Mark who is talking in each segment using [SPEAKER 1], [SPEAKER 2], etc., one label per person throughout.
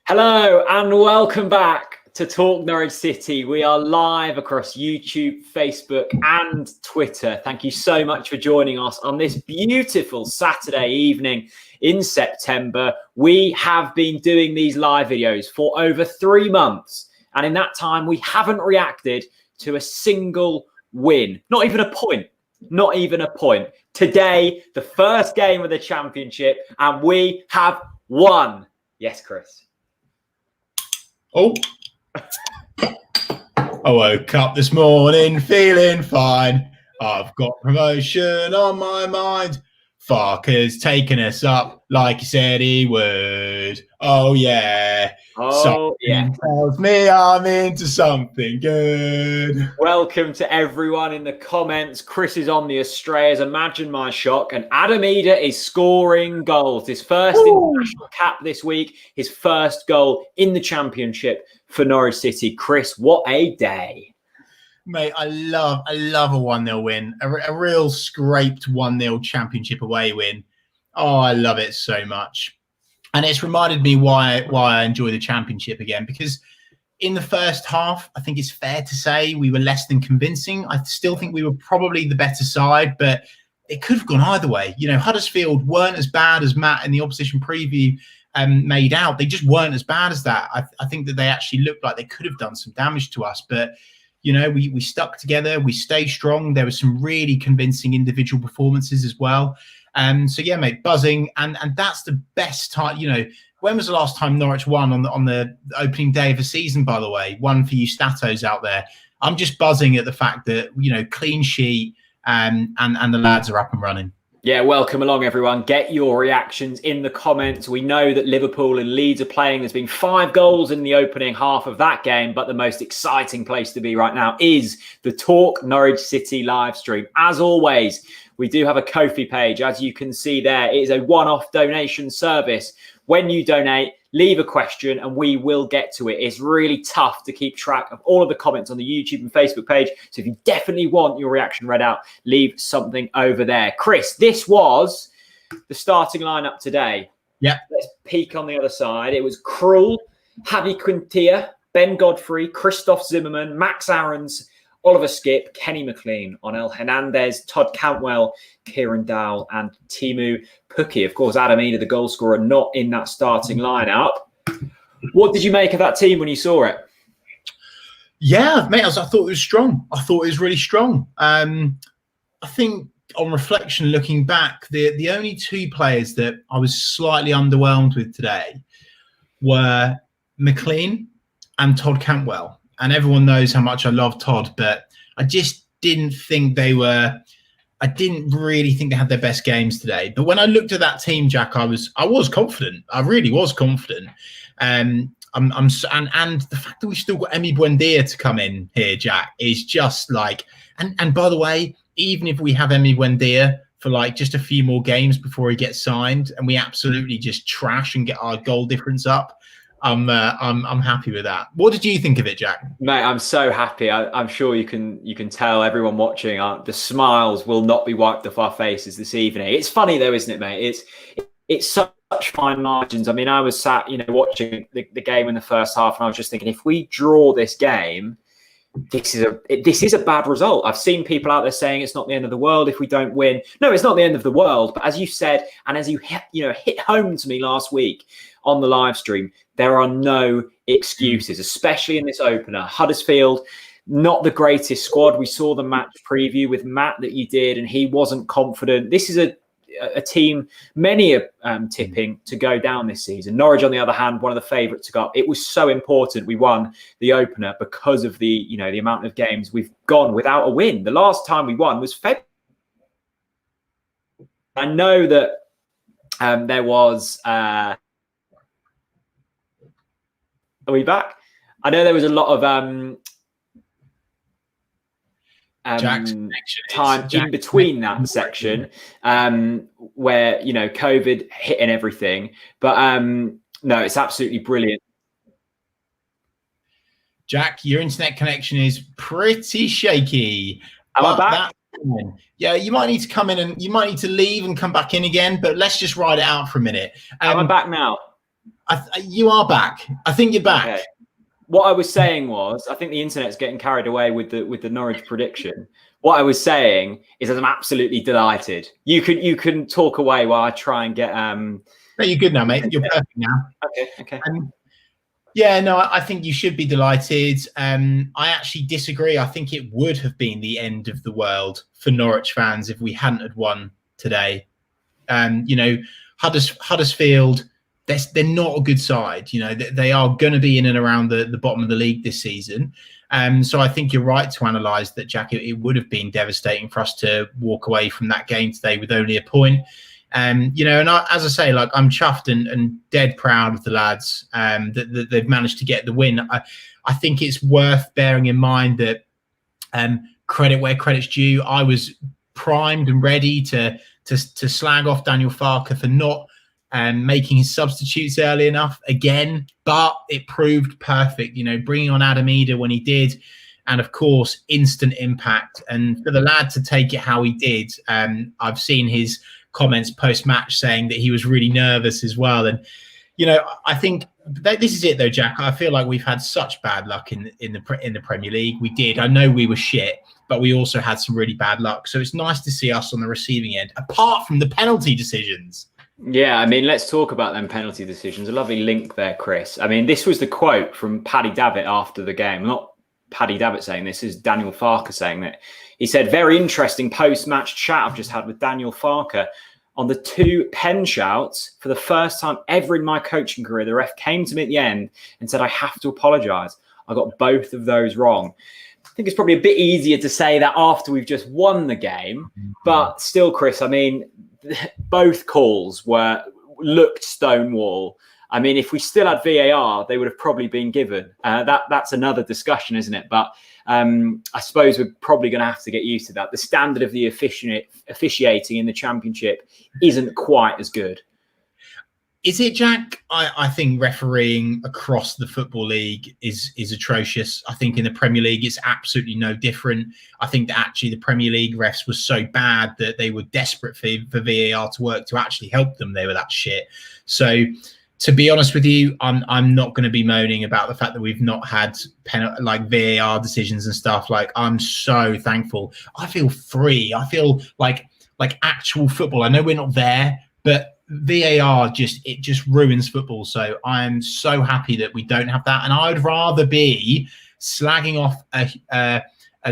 [SPEAKER 1] Hello and welcome back to Talk Norwich City. We are live across YouTube, Facebook and Twitter. Thank you so much for joining us on this beautiful Saturday evening in September. We have been doing these live videos for over 3 months, and in that time we haven't reacted to a single win. Not even a point. Not even a point. Today, the first game of the championship, and we have won. Yes, Chris.
[SPEAKER 2] Oh, I woke up this morning feeling fine. I've got promotion on my mind. Farker's taken us up like he said he would. Oh, yeah. Something tells me I'm into something good.
[SPEAKER 1] Welcome to everyone in the comments. Chris is on the Australians. Imagine my shock. And Adam Eder is scoring goals. His first international cap this week. His first goal in the championship for Norwich City. Chris, what a day.
[SPEAKER 2] Mate, I love a 1-0 win. A real scraped 1-0 championship away win. Oh, I love it so much. And it's reminded me why I enjoy the championship again, because in the first half, I think it's fair to say we were less than convincing. I still think we were probably the better side, but it could have gone either way. You know, Huddersfield weren't as bad as Matt in the opposition preview made out. They just weren't as bad as that. I think that they actually looked like they could have done some damage to us, but you know, we stuck together, we stayed strong. There were some really convincing individual performances as well. So yeah, mate, buzzing, and that's the best time. You know, when was the last time Norwich won on the opening day of the season? By the way, one for you statos out there. I'm just buzzing at the fact that, you know, clean sheet and the lads are up and running.
[SPEAKER 1] Yeah, welcome along, everyone. Get your reactions in the comments. We know that Liverpool and Leeds are playing. There's been 5 goals in the opening half of that game, but the most exciting place to be right now is the Talk Norwich City live stream. As always, we do have a Ko-fi page. As you can see there, it is a one-off donation service. When you donate, leave a question and we will get to it. It's really tough to keep track of all of the comments on the YouTube and Facebook page. So if you definitely want your reaction read out, leave something over there. Chris, this was the starting lineup today.
[SPEAKER 2] Yeah.
[SPEAKER 1] Let's peek on the other side. It was Krul, Javi Quintilla, Ben Godfrey, Christoph Zimmerman, Max Aarons, Oliver Skip, Kenny Mclean, Onel Hernandez, Todd Cantwell, Kieran Dowell, and Timu Pukki. Of course, Adam Eder, the goal scorer, not in that starting lineup. What did you make of that team when you saw it?
[SPEAKER 2] Yeah, mate, I thought it was strong. I thought it was really strong. I think on reflection, looking back, the only 2 players that I was slightly underwhelmed with today were Mclean and Todd Cantwell. And everyone knows how much I love Todd, but I just didn't think I didn't really think they had their best games today. But when I looked at that team, Jack, I was confident. I really was confident. And the fact that we still got Emi Buendia to come in here, Jack, is just like, and by the way, even if we have Emi Buendia for like just a few more games before he gets signed and we absolutely just trash and get our goal difference up, I'm happy with that. What did you think of it, Jack?
[SPEAKER 1] Mate, I'm so happy. I'm sure you can tell everyone watching. The smiles will not be wiped off our faces this evening. It's funny though, isn't it, mate? It's such fine margins. I mean, I was sat, you know, watching the game in the first half, and I was just thinking, if we draw this game, this is a bad result. I've seen people out there saying it's not the end of the world if we don't win. No, it's not the end of the world. But as you said, and as you hit home to me last week on the live stream, there are no excuses, especially in this opener. Huddersfield, not the greatest squad. We saw the match preview with Matt that you did, and he wasn't confident. This is a team many are tipping to go down this season. Norwich, on the other hand, one of the favourites to go up. It was so important we won the opener because of the amount of games we've gone without a win. The last time we won was February. I know that there was. Are we back? I know there was a lot of time in between that section where, you know, COVID hit and everything. But no, it's absolutely brilliant.
[SPEAKER 2] Jack, your internet connection is pretty shaky.
[SPEAKER 1] Am I back?
[SPEAKER 2] Yeah, you might need to come in and you might need to leave and come back in again, but let's just ride it out for a minute.
[SPEAKER 1] Am I back now?
[SPEAKER 2] You are back. I think you're back.
[SPEAKER 1] Okay. What I was saying was, I think the internet's getting carried away with the Norwich prediction. What I was saying is that I'm absolutely delighted. You can talk away while I try and get.
[SPEAKER 2] No, you're good now, mate. You're perfect now.
[SPEAKER 1] Okay.
[SPEAKER 2] Yeah, no, I think you should be delighted. I actually disagree. I think it would have been the end of the world for Norwich fans if we hadn't had won today. Huddersfield, they're not a good side. They are going to be in and around the bottom of the league this season. So I think you're right to analyse that, Jack. It would have been devastating for us to walk away from that game today with only a point. And as I say, like, I'm chuffed and dead proud of the lads that they've managed to get the win. I think it's worth bearing in mind that credit where credit's due. I was primed and ready to slag off Daniel Farke for not making his substitutes early enough again, but it proved perfect. Bringing on Adam Eder when he did. And of course, instant impact. And for the lad to take it how he did, I've seen his comments post-match saying that he was really nervous as well. And I think this is it though, Jack. I feel like we've had such bad luck in the Premier League. We did. I know we were shit, but we also had some really bad luck. So it's nice to see us on the receiving end, apart from the penalty decisions.
[SPEAKER 1] Yeah, I mean, let's talk about them penalty decisions. A lovely link there, Chris. I mean, this was the quote from Paddy Davitt after the game. Not Paddy Davitt saying this, is Daniel Farke saying that. He said, "Very interesting post-match chat I've just had with Daniel Farke. On the 2 pen shouts, for the first time ever in my coaching career, the ref came to me at the end and said, I have to apologise. I got both of those wrong." I think it's probably a bit easier to say that after we've just won the game. But still, Chris, I mean, both calls looked stonewall. I mean, if we still had VAR, they would have probably been given. That's another discussion, isn't it? But I suppose we're probably going to have to get used to that. The standard of the officiating in the Championship isn't quite as good.
[SPEAKER 2] Is it, Jack? I think refereeing across the Football League is atrocious. I think in the Premier League, it's absolutely no different. I think that actually the Premier League refs were so bad that they were desperate for VAR to work to actually help them. They were that shit. So, to be honest with you, I'm not going to be moaning about the fact that we've not had VAR decisions and stuff. Like, I'm so thankful. I feel free. I feel like actual football. I know we're not there, but VAR just ruins football. So I'm so happy that we don't have that. And I'd rather be slagging off a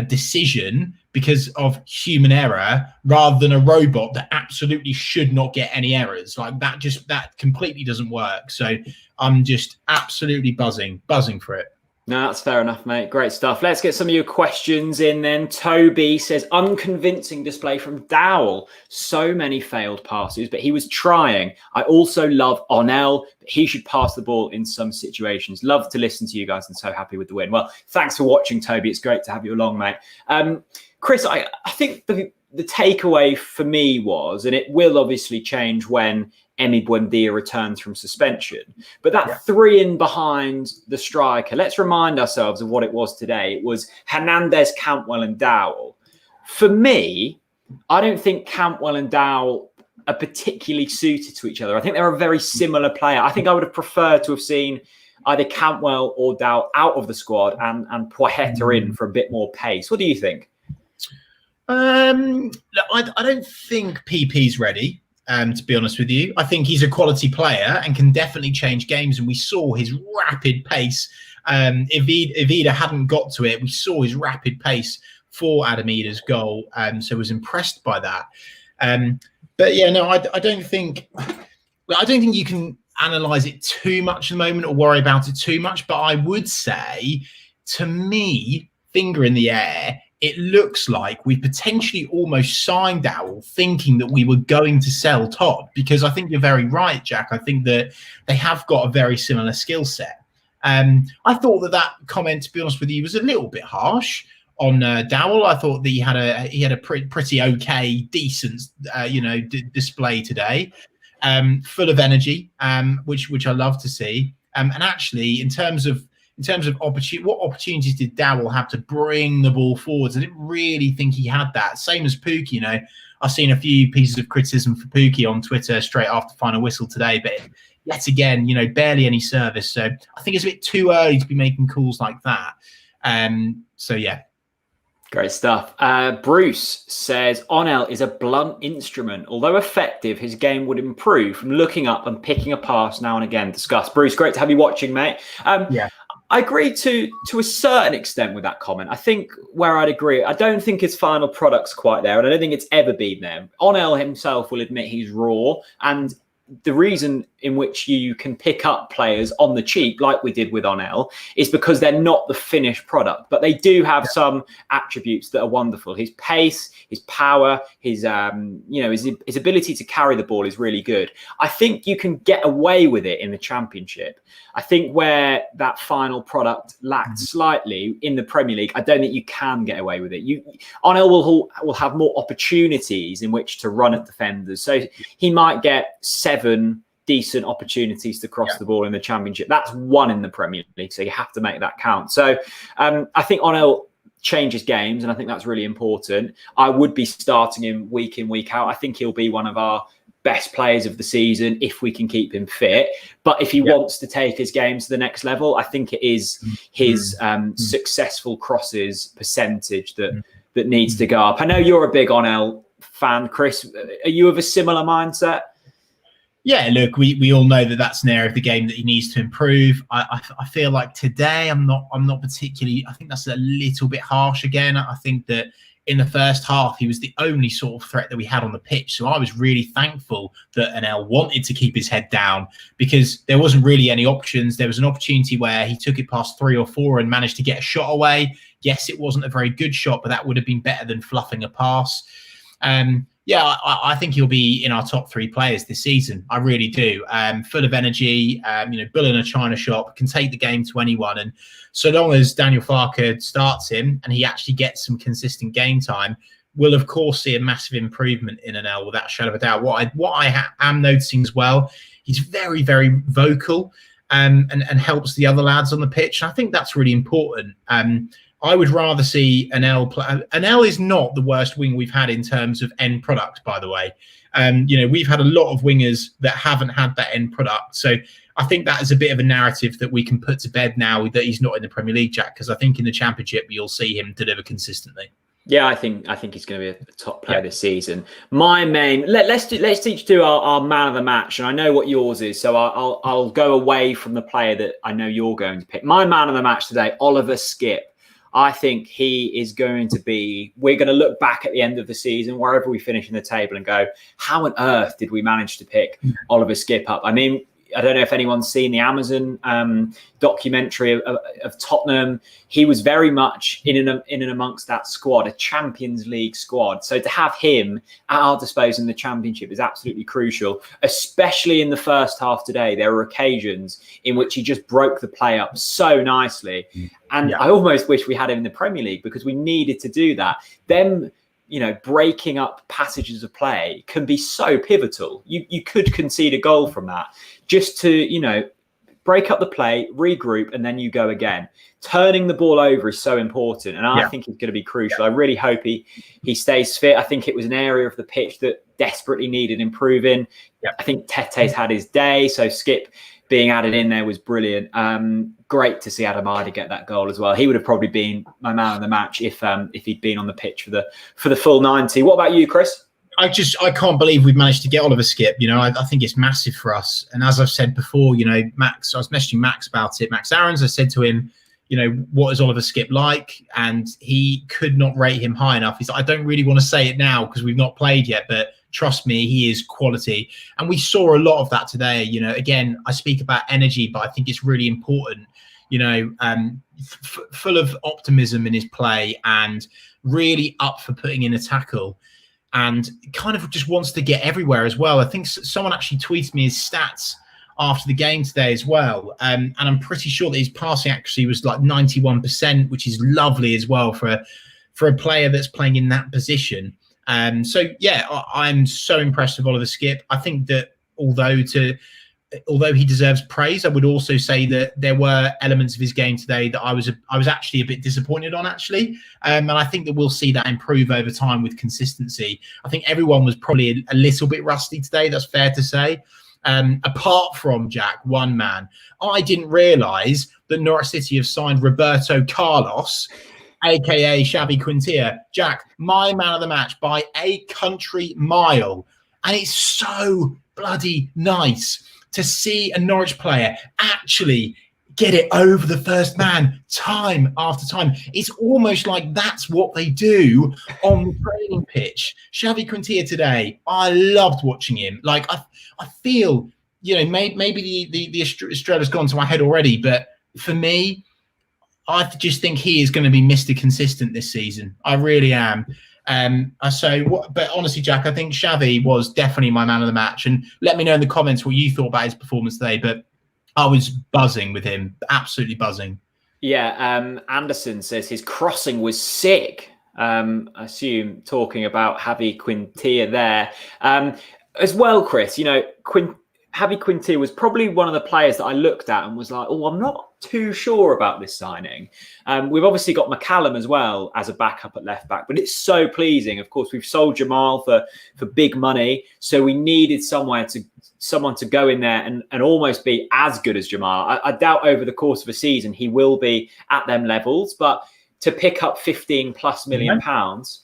[SPEAKER 2] decision because of human error rather than a robot that absolutely should not get any errors. Like that completely doesn't work. So I'm just absolutely buzzing for it.
[SPEAKER 1] No, that's fair enough, mate. Great stuff. Let's get some of your questions in then. Toby says, unconvincing display from Dowell. So many failed passes, but he was trying. I also love Onel, but he should pass the ball in some situations. Love to listen to you guys and so happy with the win. Well, thanks for watching, Toby. It's great to have you along, mate. Chris, I think the takeaway for me was, and it will obviously change when Emi Buendia returns from suspension, but that 3 in behind the striker, let's remind ourselves of what it was today. It was Hernandez, Cantwell and Dowell. For me, I don't think Cantwell and Dowell are particularly suited to each other. I think they're a very similar player. I think I would have preferred to have seen either Cantwell or Dowell out of the squad and Poeta in for a bit more pace. What do you think?
[SPEAKER 2] I don't think PP's ready. To be honest with you, I think he's a quality player and can definitely change games. And we saw his rapid pace. If Eder hadn't got to it, we saw his rapid pace for Adam Eder's goal. So I was impressed by that. But yeah, no, I don't think you can analyze it too much at the moment or worry about it too much. But I would say, to me, finger in the air, it looks like we potentially almost signed Dowell thinking that we were going to sell Todd, because I think you're very right, Jack. I think that they have got a very similar skill set. I thought that comment, to be honest with you, was a little bit harsh on Dowell. I thought that he had a pretty okay, decent, display today, full of energy, which I love to see. And actually, in terms of what opportunities did Dowell have to bring the ball forwards? I didn't really think he had that. Same as Pookie, I've seen a few pieces of criticism for Pookie on Twitter straight after final whistle today, but yet again, barely any service. So I think it's a bit too early to be making calls like that. So yeah.
[SPEAKER 1] Great stuff. Bruce says, Onel is a blunt instrument. Although effective, his game would improve from looking up and picking a pass now and again. Discuss. Bruce, great to have you watching, mate.
[SPEAKER 2] Yeah.
[SPEAKER 1] I agree to a certain extent with that comment. I think where I'd agree, I don't think his final product's quite there, and I don't think it's ever been there. Onel himself will admit he's raw, and the reason in which you can pick up players on the cheap, like we did with Onel, is because they're not the finished product, but they do have some attributes that are wonderful. His pace, his power, his his ability to carry the ball is really good. I think you can get away with it in the Championship. I think where that final product lacked slightly in the Premier League, I don't think you can get away with it. Onel will have more opportunities in which to run at defenders, so he might get 7 decent opportunities to cross the ball in the Championship. That's 1 in the Premier League, so you have to make that count. So I think Onel changes games, and I think that's really important. I would be starting him week in, week out. I think he'll be one of our best players of the season if we can keep him fit. But if he wants to take his game to the next level, I think it is his successful crosses percentage that needs to go up. I know you're a big Onel fan, Chris. Are you of a similar mindset?
[SPEAKER 2] Yeah, look, we all know that that's an area of the game that he needs to improve. I feel like today I'm not particularly. I think that's a little bit harsh again. I think that in the first half he was the only sort of threat that we had on the pitch. So I was really thankful that Onel wanted to keep his head down, because there wasn't really any options. There was an opportunity where he took it past 3 or 4 and managed to get a shot away. Yes, it wasn't a very good shot, but that would have been better than fluffing a pass. Yeah, I think he'll be in our top 3 players this season. I really do. Full of energy, bull in a china shop, can take the game to anyone. And so long as Daniel Farke starts him and he actually gets some consistent game time, we'll of course see a massive improvement in Onel without a shadow of a doubt. What I am noticing as well, he's very, very vocal and helps the other lads on the pitch. And I think that's really important. I would rather see Onel play. Onel is not the worst wing we've had in terms of end product, by the way. We've had a lot of wingers that haven't had that end product. So I think that is a bit of a narrative that we can put to bed now that he's not in the Premier League, Jack, because I think in the Championship you'll see him deliver consistently.
[SPEAKER 1] Yeah, I think he's going to be a top player this season. My main, let's each do our man of the match, and I know what yours is, so I'll go away from the player that I know you're going to pick. My man of the match today, Oliver Skipp. I think he is going to be, we're going to look back at the end of the season, wherever we finish in the table, and go, how on earth did we manage to pick Oliver Skipp up? I mean, I don't know if anyone's seen the Amazon documentary of Tottenham. He was very much in and amongst that squad, a Champions League squad. So to have him at our disposal in the Championship is absolutely crucial, especially in the first half today. There were occasions in which he just broke the play up so nicely. And I almost wish we had him in the Premier League, because we needed to do that. Them, breaking up passages of play can be so pivotal. You could concede a goal from that. Just to, break up the play, regroup, and then you go again. Turning the ball over is so important, and I think he's going to be crucial. I really hope he stays fit. I think it was an area of the pitch that desperately needed improving. I think Tete's had his day, so Skipp being added in there was brilliant. Great to see Adam Ida get that goal as well. He would have probably been my man of the match if he'd been on the pitch for the full 90. What about you, Chris?
[SPEAKER 2] I can't believe we've managed to get Oliver Skipp. I think it's massive for us. And as I've said before, Max, I was messaging Max about it. Max Aarons, I said to him, what is Oliver Skipp like? And he could not rate him high enough. He's like, I don't really want to say it now because we've not played yet, but trust me, he is quality. And we saw a lot of that today. Again, I speak about energy, but I think it's really important. Full of optimism in his play and really up for putting in a tackle, and kind of just wants to get everywhere as well. I think someone actually tweeted me his stats after the game today as well. And I'm pretty sure that his passing accuracy was like 91%, which is lovely as well for a player that's playing in that position. So yeah, I'm so impressed with Oliver Skipp. I think that although he deserves praise, I would also say that there were elements of his game today that I was actually a bit disappointed on, actually. And I think that we'll see that improve over time with consistency. I think everyone was probably a little bit rusty today. That's fair to say. apart from Jack, one man. I didn't realise that Norwich City have signed Roberto Carlos, aka Xavi Quintilla. Jack, my man of the match by a country mile. And it's so bloody nice to see a Norwich player actually get it over the first man time after time. It's almost like that's what they do on the training pitch. Xavi Quintilla today, I loved watching him. Like I feel, maybe the Estrella's gone to my head already, but for me, I just think he is going to be Mr. Consistent this season. I really am. But honestly, Jack, I think Xavi was definitely my man of the match. And let me know in the comments what you thought about his performance today. But I was buzzing with him, absolutely buzzing.
[SPEAKER 1] Yeah, Anderson says his crossing was sick. I assume talking about Xavi Quintilla there. As well, Chris, Xavi Quintilla was probably one of the players that I looked at and was like, oh, I'm not too sure about this signing. We've obviously got McCallum as well as a backup at left back, but it's so pleasing. Of course, we've sold Jamal for big money, so we needed someone to go in there and almost be as good as Jamal. I doubt over the course of a season he will be at them levels, but to pick up 15+ million pounds.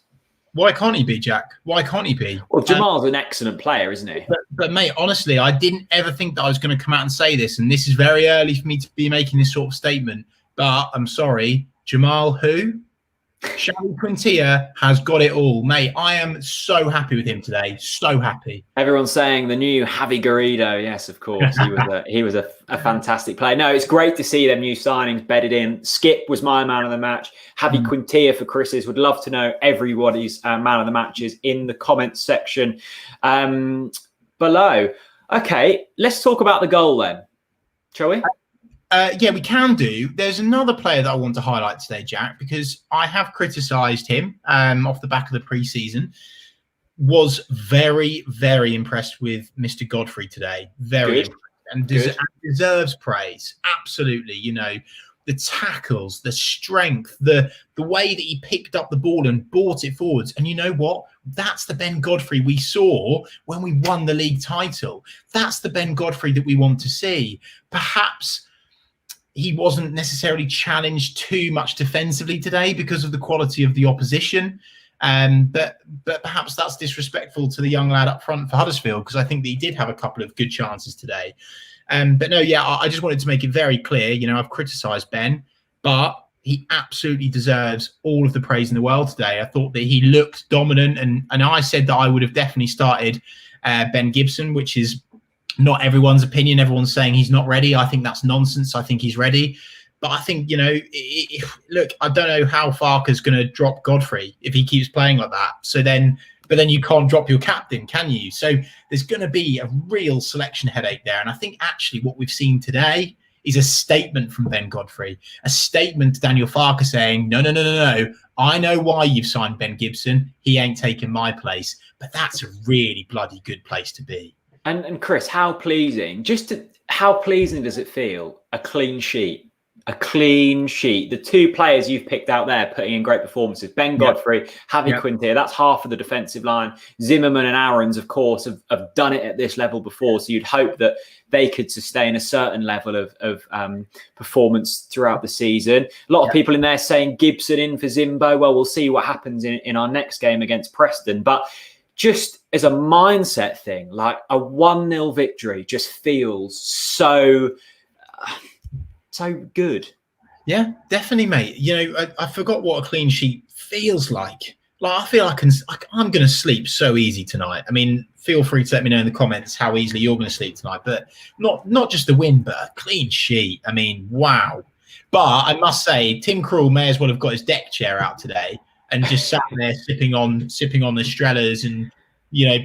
[SPEAKER 2] Why can't he be, Jack? Why can't he be?
[SPEAKER 1] Well, Jamal's an excellent player, isn't he?
[SPEAKER 2] But mate, honestly, I didn't ever think that I was going to come out and say this, and this is very early for me to be making this sort of statement, but I'm sorry. Jamal who? Xavi Quintilla has got it all. Mate, I am so happy with him today. So happy.
[SPEAKER 1] Everyone's saying the new Javi Garrido. Yes, of course. He was a fantastic player. No, it's great to see them new signings bedded in. Skip was my man of the match. Javi Quintilla for Chris's. Would love to know everybody's man of the matches in the comments section below. Okay, let's talk about the goal then, shall we?
[SPEAKER 2] Yeah, we can do. There's another player that I want to highlight today, Jack, because I have criticised him off the back of the pre-season. Was very, very impressed with Mr. Godfrey today. Very impressed. And deserves praise. Absolutely. The tackles, the strength, the way that he picked up the ball and brought it forwards. And you know what? That's the Ben Godfrey we saw when we won the league title. That's the Ben Godfrey that we want to see. Perhaps he wasn't necessarily challenged too much defensively today because of the quality of the opposition. But perhaps that's disrespectful to the young lad up front for Huddersfield, because I think that he did have a couple of good chances today. But no, yeah, I just wanted to make it very clear. I've criticised Ben, but he absolutely deserves all of the praise in the world today. I thought that he looked dominant, and I said that I would have definitely started Ben Gibson, which is not everyone's opinion. Everyone's saying he's not ready. I think that's nonsense. I think he's ready. But I think, look, I don't know how Farke's going to drop Godfrey if he keeps playing like that. But then you can't drop your captain, can you? So there's going to be a real selection headache there. And I think actually what we've seen today is a statement from Ben Godfrey, a statement to Daniel Farke saying, no. I know why you've signed Ben Gibson. He ain't taking my place. But that's a really bloody good place to be.
[SPEAKER 1] And Chris, how pleasing does it feel? A clean sheet. A clean sheet. The two players you've picked out there putting in great performances. Ben Godfrey, Xavi Quintilla, that's half of the defensive line. Zimmerman and Aarons, of course, have done it at this level before. So you'd hope that they could sustain a certain level of performance throughout the season. A lot of people in there saying Gibson in for Zimbo. Well, we'll see what happens in our next game against Preston. But just as a mindset thing, like a 1-0 victory just feels so good.
[SPEAKER 2] Yeah, definitely, mate. I forgot what a clean sheet feels like. Like, I feel I'm going to sleep so easy tonight. I mean, feel free to let me know in the comments how easily you're going to sleep tonight. But not just a win, but a clean sheet. I mean, wow. But I must say, Tim Krul may as well have got his deck chair out today and just sat there sipping on the Strellas and,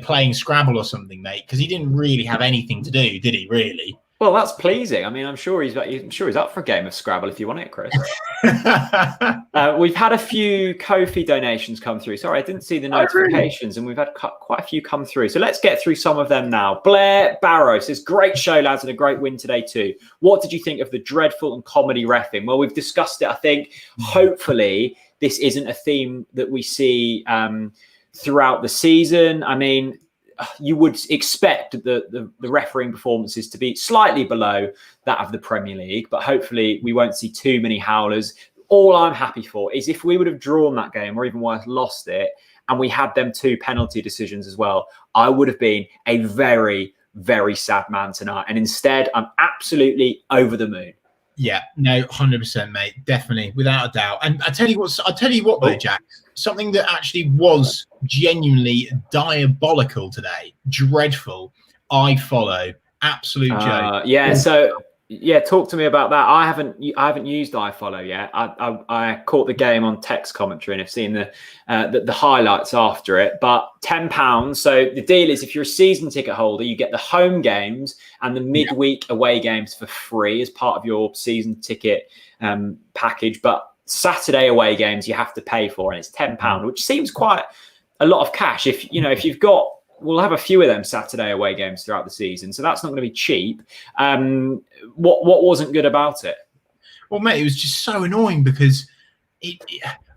[SPEAKER 2] playing Scrabble or something, mate, because he didn't really have anything to do, did he, really?
[SPEAKER 1] Well, that's pleasing. I mean, I'm sure he's up for a game of Scrabble if you want it, Chris. We've had a few Ko-fi donations come through. Sorry, I didn't see the notifications, and we've had quite a few come through. So let's get through some of them now. Blair Barrow says, great show, lads, and a great win today too. What did you think of the dreadful and comedy reffing? Well, we've discussed it, I think. Hopefully, this isn't a theme that we see throughout the season. I mean, you would expect the refereeing performances to be slightly below that of the Premier League, but hopefully we won't see too many howlers. All I'm happy for is if we would have drawn that game, or even worse, lost it, and we had them 2 penalty decisions as well, I would have been a very, very sad man tonight. And instead, I'm absolutely over the moon.
[SPEAKER 2] Yeah, no, 100%, mate. Definitely, without a doubt. And I tell you what, though, Jack, something that actually was genuinely diabolical today, dreadful. I follow, absolute joke.
[SPEAKER 1] Yeah, so yeah, talk to me about that. I haven't used iFollow yet. I caught the game on text commentary and have seen the highlights after it. But £10. So the deal is, if you're a season ticket holder, you get the home games and the midweek away games for free as part of your season ticket package. But Saturday away games you have to pay for, and it's £10, which seems quite a lot of cash. If you've got, we'll have a few of them Saturday away games throughout the season, so that's not going to be cheap. What wasn't good about it?
[SPEAKER 2] Well, mate, it was just so annoying because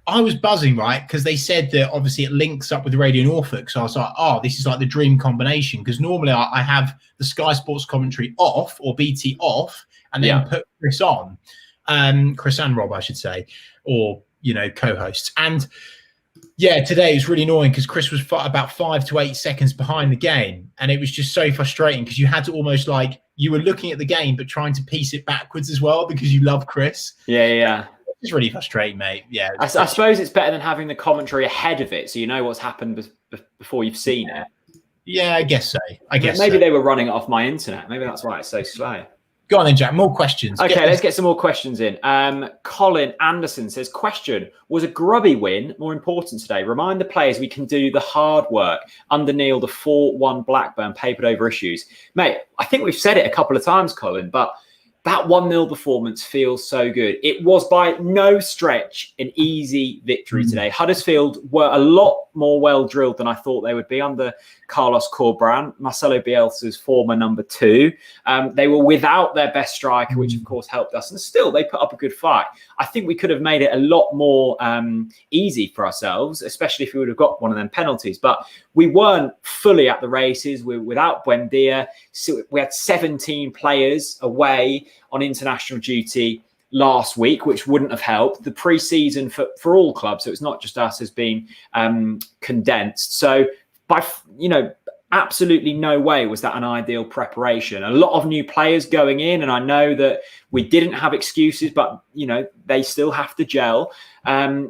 [SPEAKER 2] I was buzzing, right? Because they said that obviously it links up with Radio Norfolk, so I was like, oh, this is like the dream combination. Because normally I have the Sky Sports commentary off, or BT off, and then put Chris on, Chris and Rob, I should say, or co-hosts. And yeah, today it was really annoying because Chris was about 5 to 8 seconds behind the game, and it was just so frustrating because you had to almost you were looking at the game but trying to piece it backwards as well because you love Chris.
[SPEAKER 1] Yeah.
[SPEAKER 2] It's really frustrating, mate. Yeah,
[SPEAKER 1] I suppose it's better than having the commentary ahead of it, so you know what's happened before you've seen it.
[SPEAKER 2] Yeah, I guess so.
[SPEAKER 1] Maybe they were running it off my internet. Maybe that's why it's so slow.
[SPEAKER 2] Go on then, Jack. More questions.
[SPEAKER 1] Okay, let's get some more questions in. Colin Anderson says, question, was a grubby win more important today? Remind the players we can do the hard work. Under Neil, the 4-1 Blackburn papered over issues. Mate, I think we've said it a couple of times, Colin, but that 1-0 performance feels so good. It was by no stretch an easy victory today. Huddersfield were a lot more well-drilled than I thought they would be under Carlos Corberán, Marcelo Bielsa's former number 2. They were without their best striker, which of course helped us. And still, they put up a good fight. I think we could have made it a lot more easy for ourselves, especially if we would have got one of them penalties. But we weren't fully at the races. We were without Buendia. So we had 17 players away on international duty last week, which wouldn't have helped. The pre-season for all clubs, so it's not just us, has been condensed. So by absolutely no way was that an ideal preparation. A lot of new players going in, and I know that we didn't have excuses, but they still have to gel.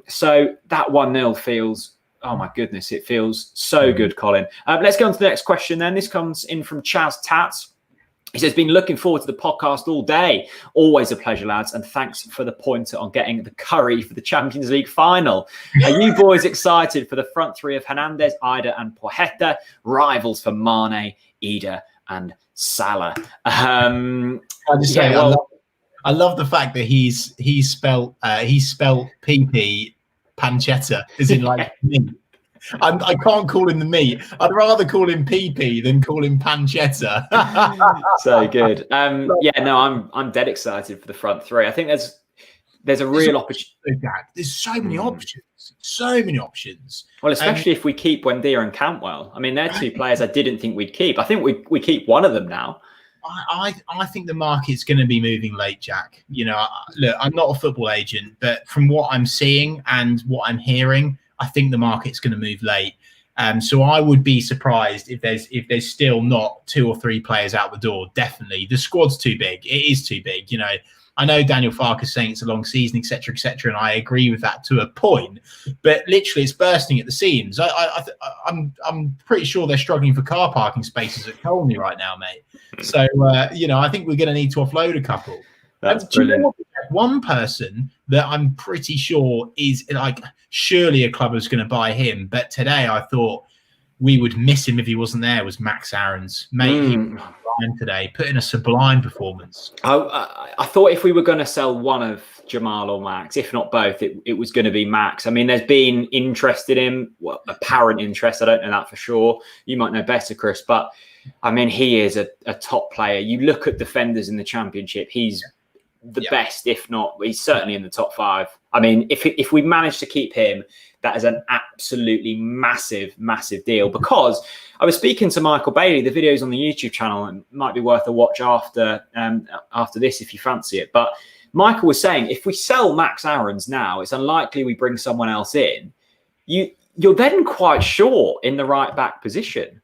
[SPEAKER 1] So that 1-0 feels, oh my goodness, it feels so good, Colin. Let's go on to the next question then. This comes in from Chaz Tats. He says, been looking forward to the podcast all day. Always a pleasure, lads. And thanks for the pointer on getting the curry for the Champions League final. Are you boys excited for the front three of Hernandez, Ida and Poeta, rivals for Mane, Ida and Salah? I
[SPEAKER 2] love the fact that he's spelt PP Pancetta, as in me. I can't call him the meat. I'd rather call him PP than call him pancetta.
[SPEAKER 1] So good. I'm dead excited for the front three. I think there's a real opportunity.
[SPEAKER 2] There's so many options. So many options.
[SPEAKER 1] Well, especially if we keep Buendia and Cantwell. I mean, they're 2 players I didn't think we'd keep. I think we keep one of them now.
[SPEAKER 2] I think the market's going to be moving late, Jack. Look, I'm not a football agent, but from what I'm seeing and what I'm hearing, I think the market's going to move late. So I would be surprised if there's still not 2 or 3 players out the door. Definitely. The squad's too big. It is too big. I know Daniel Farker's saying it's a long season, etc., etc., and I agree with that to a point. But literally, it's bursting at the seams. I'm pretty sure they're struggling for car parking spaces at Colney right now, mate. So I think we're going to need to offload a couple.
[SPEAKER 1] That's brilliant.
[SPEAKER 2] One person that I'm pretty sure is surely a club is going to buy him. But today I thought we would miss him if he wasn't there. Was Max Aarons, mate? He was sublime today, put in a sublime performance.
[SPEAKER 1] I thought if we were going to sell one of Jamal or Max, if not both, it was going to be Max. I mean, there's been interest in him, apparent interest. I don't know that for sure. You might know better, Chris, but I mean, he is a top player. You look at defenders in the Championship, he's the best, if not, he's certainly in the top 5. I mean, if we manage to keep him, that is an absolutely massive, massive deal. Because I was speaking to Michael Bailey, the video's on the YouTube channel, and it might be worth a watch after this if you fancy it. But Michael was saying, if we sell Max Aarons now, it's unlikely we bring someone else in. You're then quite short in the right back position.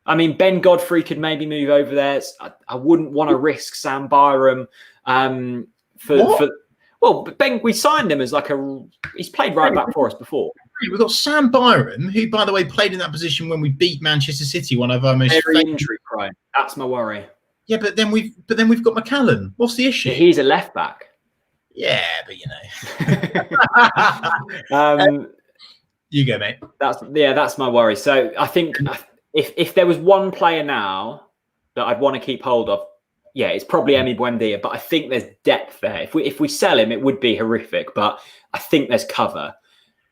[SPEAKER 1] I mean, Ben Godfrey could maybe move over there. I wouldn't want to risk Sam Byram well, Ben, we signed him as he's played right back for us before.
[SPEAKER 2] We've got Sam Byram, who, by the way, played in that position when we beat Manchester City, one of our most
[SPEAKER 1] very injury prone. That's my worry.
[SPEAKER 2] Yeah, but then we've got McCallum. What's the issue?
[SPEAKER 1] He's a left back.
[SPEAKER 2] Yeah, but you go, mate.
[SPEAKER 1] That's my worry. So I think if there was one player now that I'd want to keep hold of, it's probably Emi Buendia, but I think there's depth there. If we sell him, it would be horrific, but I think there's cover.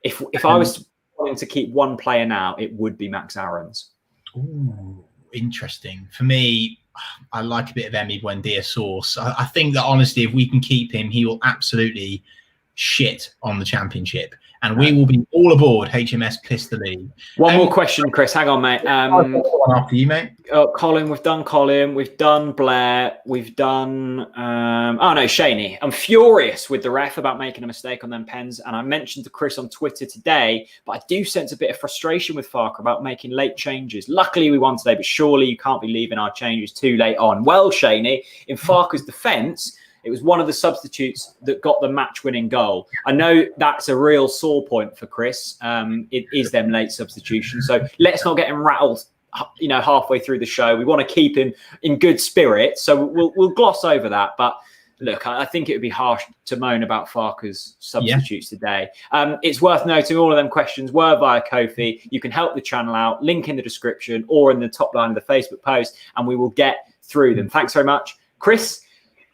[SPEAKER 1] If I was wanting to keep one player now, it would be Max Aarons.
[SPEAKER 2] Ooh, interesting. For me, I like a bit of Emi Buendia sauce. I think that, honestly, if we can keep him, he will absolutely shit on the Championship. And we will be all aboard HMS Pistol League.
[SPEAKER 1] One more question, Chris. Hang on, mate.
[SPEAKER 2] One after you, mate.
[SPEAKER 1] Colin, we've done Colin. We've done Blair. We've done... Shaney. I'm furious with the ref about making a mistake on them pens. And I mentioned to Chris on Twitter today, but I do sense a bit of frustration with Farke about making late changes. Luckily, we won today, but surely you can't be leaving our changes too late on. Well, Shaney, in Farke's defence, it was one of the substitutes that got the match-winning goal. I know that's a real sore point for Chris. It is them late substitutions. So let's not get him rattled, halfway through the show. We want to keep him in good spirit. So we'll gloss over that. But look, I think it would be harsh to moan about Farke's substitutes today. It's worth noting all of them questions were via Ko-fi. You can help the channel out. Link in the description or in the top line of the Facebook post, and we will get through them. Thanks very much, Chris.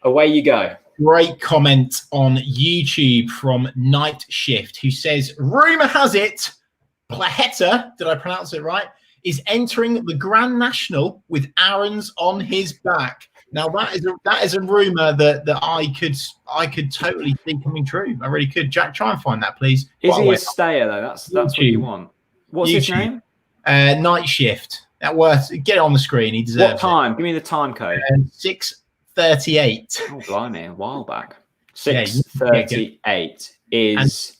[SPEAKER 1] Away you go.
[SPEAKER 2] Great comment on YouTube from Night Shift, who says, rumour has it, Plaheta, did I pronounce it right, is entering the Grand National with Aarons on his back. Now, that is a rumour that I could totally see coming true. I really could. Jack, try and find that, please.
[SPEAKER 1] Is he a stayer, though? That's what you want. What's his name?
[SPEAKER 2] Night Shift. Get it on the screen. He deserves it.
[SPEAKER 1] What time? Give me the time code.
[SPEAKER 2] 6:38.
[SPEAKER 1] Oh, blimey, a while back. 6:38 is...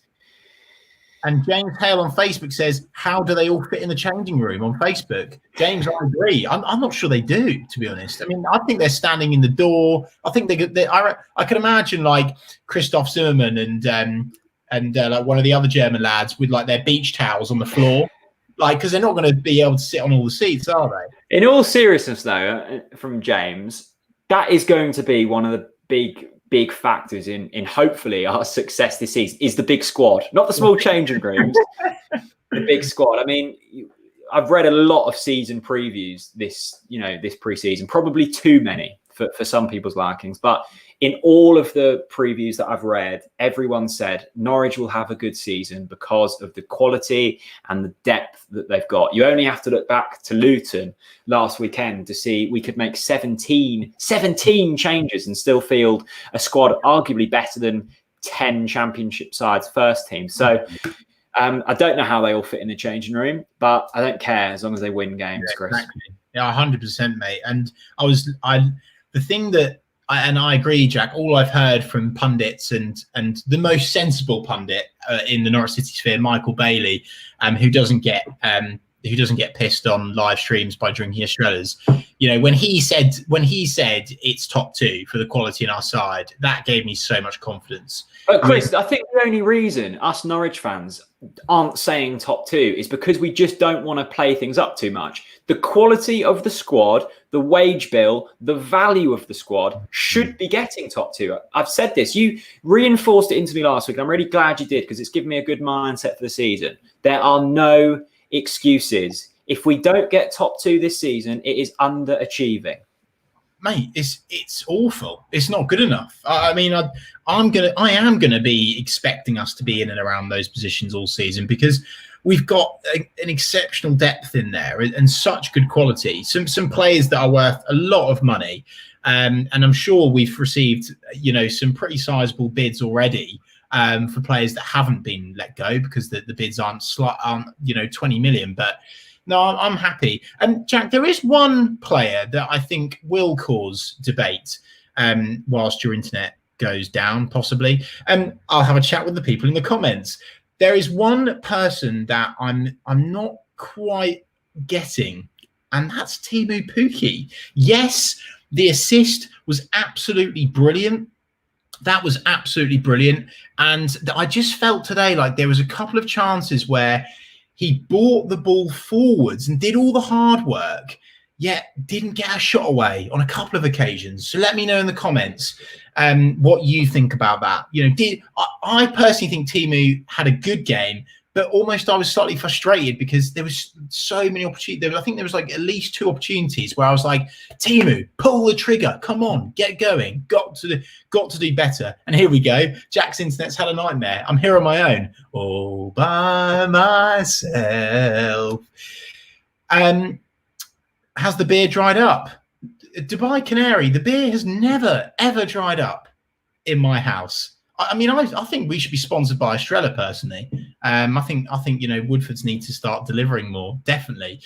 [SPEAKER 2] And James Hale on Facebook says, how do they all fit in the changing room on Facebook? James, I agree. I'm not sure they do, to be honest. I mean, I think they're standing in the door. I think I could imagine like Christoph Zimmermann and like one of the other German lads with like their beach towels on the floor. Because they're not going to be able to sit on all the seats, are they?
[SPEAKER 1] In all seriousness, though, from James, that is going to be one of the big factors in hopefully our success this season is the big squad, not the small changing rooms, the big squad. I mean, I've read a lot of season previews this preseason, probably too many for some people's likings, but in all of the previews that I've read, everyone said Norwich will have a good season because of the quality and the depth that they've got. You only have to look back to Luton last weekend to see we could make 17 changes and still field a squad arguably better than 10 Championship sides first team. So I don't know how they all fit in the changing room, but I don't care as long as they win games, Chris.
[SPEAKER 2] Exactly. Yeah, 100%, mate. And the thing that, and I agree, Jack, all I've heard from pundits and the most sensible pundit in the Norwich City sphere, Michael Bailey, who doesn't get pissed on live streams by drinking Estrellas. When he said it's top 2 for the quality in our side, that gave me so much confidence.
[SPEAKER 1] But Chris, I think the only reason us Norwich fans aren't saying top 2 is because we just don't want to play things up too much. The quality of the squad, the wage bill, the value of the squad should be getting top 2. I've said this. You reinforced it into me last week, and I'm really glad you did because it's given me a good mindset for the season. There are no excuses. If we don't get top 2 this season, it is underachieving.
[SPEAKER 2] Mate, it's awful. It's not good enough. I mean, I am gonna be expecting us to be in and around those positions all season because we've got an exceptional depth in there and such good quality. Some players that are worth a lot of money. and I'm sure we've received, some pretty sizable bids already for players that haven't been let go, because the bids aren't 20 million. But no, I'm happy. And Jack, there is one player that I think will cause debate whilst your internet goes down, possibly. I'll have a chat with the people in the comments. There is one person that I'm not quite getting, and that's Teemu Pukki. Yes, the assist was absolutely brilliant. That was absolutely brilliant. And I just felt today like there was a couple of chances where he brought the ball forwards and did all the hard work, yet didn't get a shot away on a couple of occasions. So let me know in the comments what you think about that. I personally think Teemu had a good game, but almost I was slightly frustrated because there was so many opportunities. I think there was like at least 2 opportunities where I was like, Teemu, pull the trigger. Come on, get going. Got to do better. And here we go. Jack's internet's had a nightmare. I'm here on my own, all by myself. Has the beer dried up? Dubai Canary, the beer has never, ever dried up in my house. I mean, I think we should be sponsored by Estrella, personally. I think Woodfords need to start delivering more, definitely.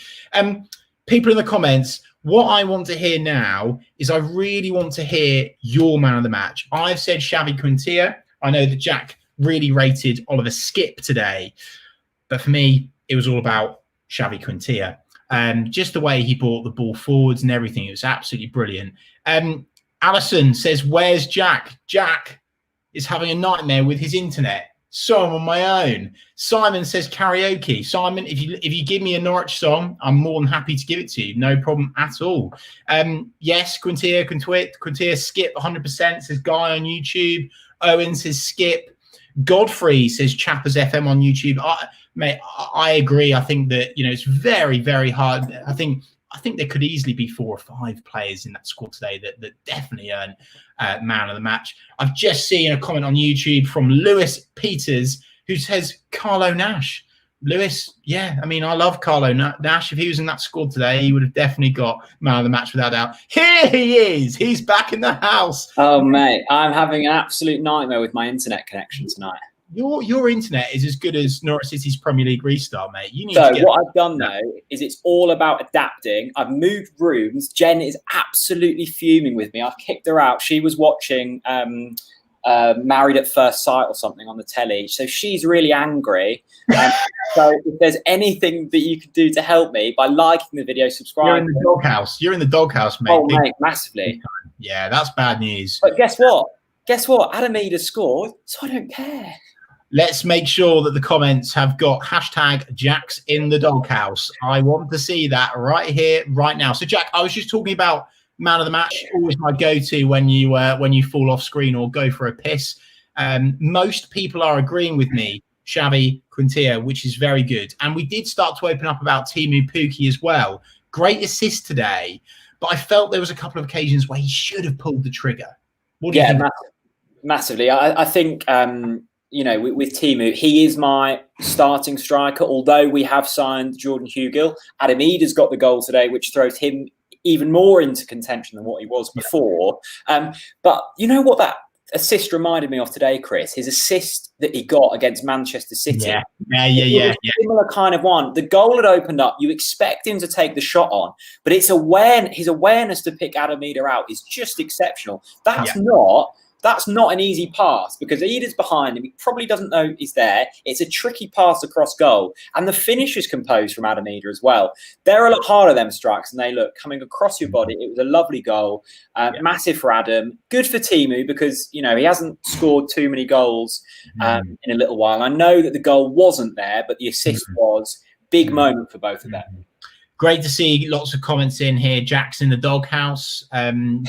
[SPEAKER 2] People in the comments, what I want to hear now is I really want to hear your man of the match. I've said Xavi Quintilla. I know that Jack really rated Oliver Skipp today, but for me, it was all about Xavi Quintilla. Just the way he brought the ball forwards and everything, it was absolutely brilliant. Alison says, "Where's Jack? Jack is having a nightmare with his internet. So I'm on my own." Simon says karaoke. Simon, if you give me a Norwich song, I'm more than happy to give it to you. No problem at all. Yes, Quintilla, Skipp 100%, says Guy on YouTube. Owen says Skipp. Godfrey says Chappers FM on YouTube. I agree. I think that it's very, very hard. I think there could easily be 4 or 5 players in that squad today that definitely earn man of the match. I've just seen a comment on YouTube from Lewis Peters who says Carlo Nash. Lewis, yeah, I mean, I love Carlo Nash. If he was in that squad today, he would have definitely got man of the match without doubt. Here he is. He's back in the house.
[SPEAKER 1] Oh, mate, I'm having an absolute nightmare with my internet connection tonight.
[SPEAKER 2] Your internet is as good as Norwich City's Premier League restart, mate.
[SPEAKER 1] What I've done though is it's all about adapting. I've moved rooms. Jen is absolutely fuming with me. I've kicked her out. She was watching Married at First Sight or something on the telly, so she's really angry. So if there's anything that you could do to help me by liking the video, subscribing.
[SPEAKER 2] You're in the doghouse, mate.
[SPEAKER 1] Oh, mate, massively.
[SPEAKER 2] Yeah, that's bad news.
[SPEAKER 1] But guess what? Adam Eder scored, so I don't care.
[SPEAKER 2] Let's make sure that the comments have got hashtag Jack's in the doghouse. I want to see that right here, right now. So, Jack, I was just talking about man of the match. Always my go-to when you fall off screen or go for a piss. Most people are agreeing with me, Xavi Quintilla, which is very good. And we did start to open up about Teemu Pukki as well. Great assist today, but I felt there was a couple of occasions where he should have pulled the trigger. What do you think?
[SPEAKER 1] Massively. I think. With Teemu, he is my starting striker, although we have signed Jordan Hugill. Adam Eder's got the goal today, which throws him even more into contention than what he was before. But you know what that assist reminded me of today, Chris? His assist that he got against Manchester City.
[SPEAKER 2] Yeah.
[SPEAKER 1] Similar kind of one. The goal had opened up. You expect him to take the shot on, but his awareness to pick Adam Eder out is just exceptional. That's not an easy pass because Eder's behind him. He probably doesn't know he's there. It's a tricky pass across goal. And the finish is composed from Adam Eder as well. They're a lot harder, them strikes, and they look coming across your body. It was a lovely goal. Massive for Adam. Good for Teemu because, he hasn't scored too many goals in a little while. I know that the goal wasn't there, but the assist was. Big moment for both of them.
[SPEAKER 2] Great to see lots of comments in here. Jack's in the doghouse.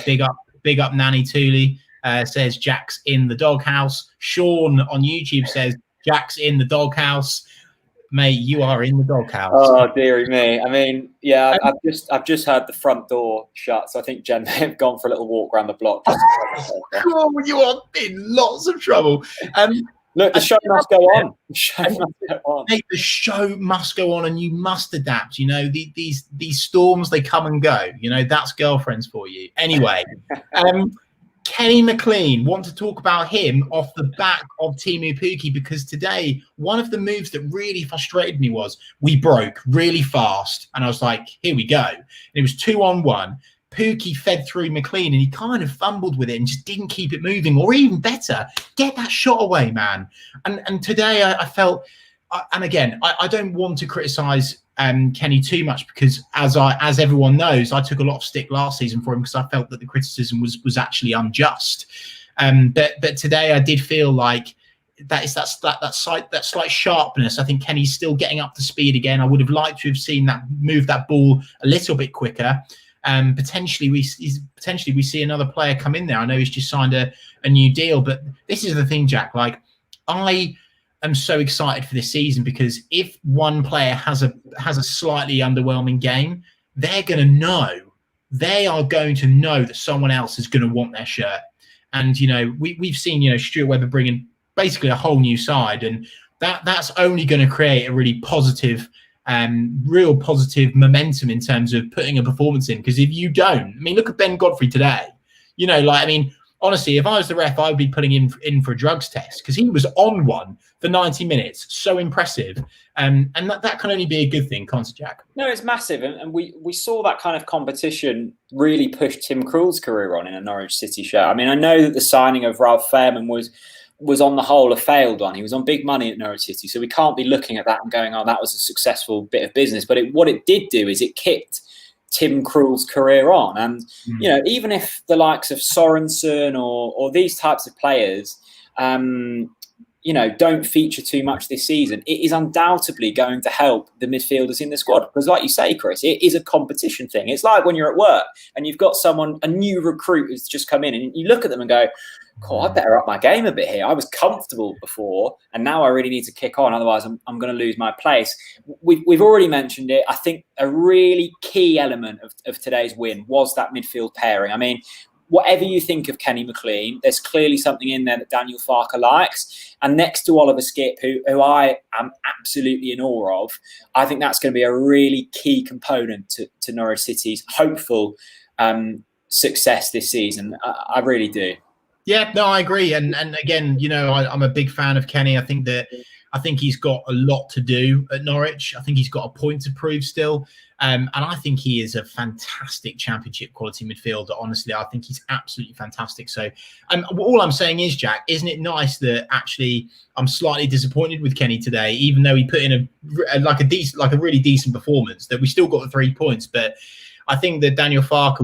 [SPEAKER 2] Big up Nanny Tooley. Says Jack's in the doghouse. Sean on YouTube says Jack's in the doghouse. Mate, you are in the doghouse.
[SPEAKER 1] Oh, dearie me. I mean, yeah, I've just heard the front door shut, so I think Jen may have gone for a little walk around the block.
[SPEAKER 2] You are in lots of trouble.
[SPEAKER 1] Look, the show must go on. The show must go on.
[SPEAKER 2] Mate, the show must go on, and you must adapt. You know, these storms, they come and go. You know, that's girlfriends for you. Anyway, Kenny Mclean, want to talk about him off the back of Timu Pukki, because today one of the moves that really frustrated me was we broke really fast, and I was like, here we go. And it was 2-on-1. Pukki fed through Mclean, and he kind of fumbled with it and just didn't keep it moving, or even better, get that shot away, man. And today I felt, and again, I don't want to criticise Kenny too much, because as everyone knows, I took a lot of stick last season for him because I felt that the criticism was actually unjust. But today I did feel like that slight sharpness. I think Kenny's still getting up to speed again. I would have liked to have seen that move that ball a little bit quicker. Potentially we see another player come in there. I know he's just signed a new deal, but this is the thing, Jack. Like, I'm so excited for this season, because if one player has a slightly underwhelming game, they are going to know that someone else is going to want their shirt. And you know, we've seen Stuart Webber bringing basically a whole new side, and that's only going to create a really positive, real positive momentum in terms of putting a performance in. Because if you don't, I mean, look at Ben Godfrey today. You know, like, I mean, honestly, if I was the ref, I would be putting him in for a drugs test, because he was on one for 90 minutes. So impressive. And that can only be a good thing, can't it, Jack?
[SPEAKER 1] No, it's massive. And we saw that kind of competition really push Tim Krul's career on in a Norwich City shirt. I mean, I know that the signing of Ralph Fairman was on the whole a failed one. He was on big money at Norwich City. So we can't be looking at that and going, oh, that was a successful bit of business. But what it did do is it kicked Tim Krul's career on. And, you know, even if the likes of Sorensen or these types of players, you know, don't feature too much this season, it is undoubtedly going to help the midfielders in the squad. Because like you say, Chris, it is a competition thing. It's like when you're at work and you've got a new recruit who's just come in, and you look at them and go, cool, I better up my game a bit here. I was comfortable before, and now I really need to kick on. Otherwise, I'm going to lose my place. We've already mentioned it. I think a really key element of today's win was that midfield pairing. I mean, whatever you think of Kenny Mclean, there's clearly something in there that Daniel Farke likes. And next to Oliver Skipp, who I am absolutely in awe of, I think that's going to be a really key component to Norwich City's hopeful success this season. I really do.
[SPEAKER 2] Yeah, no, I agree. And again, you know, I'm a big fan of Kenny. I think he's got a lot to do at Norwich. I think he's got a point to prove still. And I think he is a fantastic championship quality midfielder. Honestly, I think he's absolutely fantastic. So all I'm saying is, Jack, isn't it nice that actually I'm slightly disappointed with Kenny today, even though he put in a really decent performance, that we still got the 3 points. But I think that Daniel Farke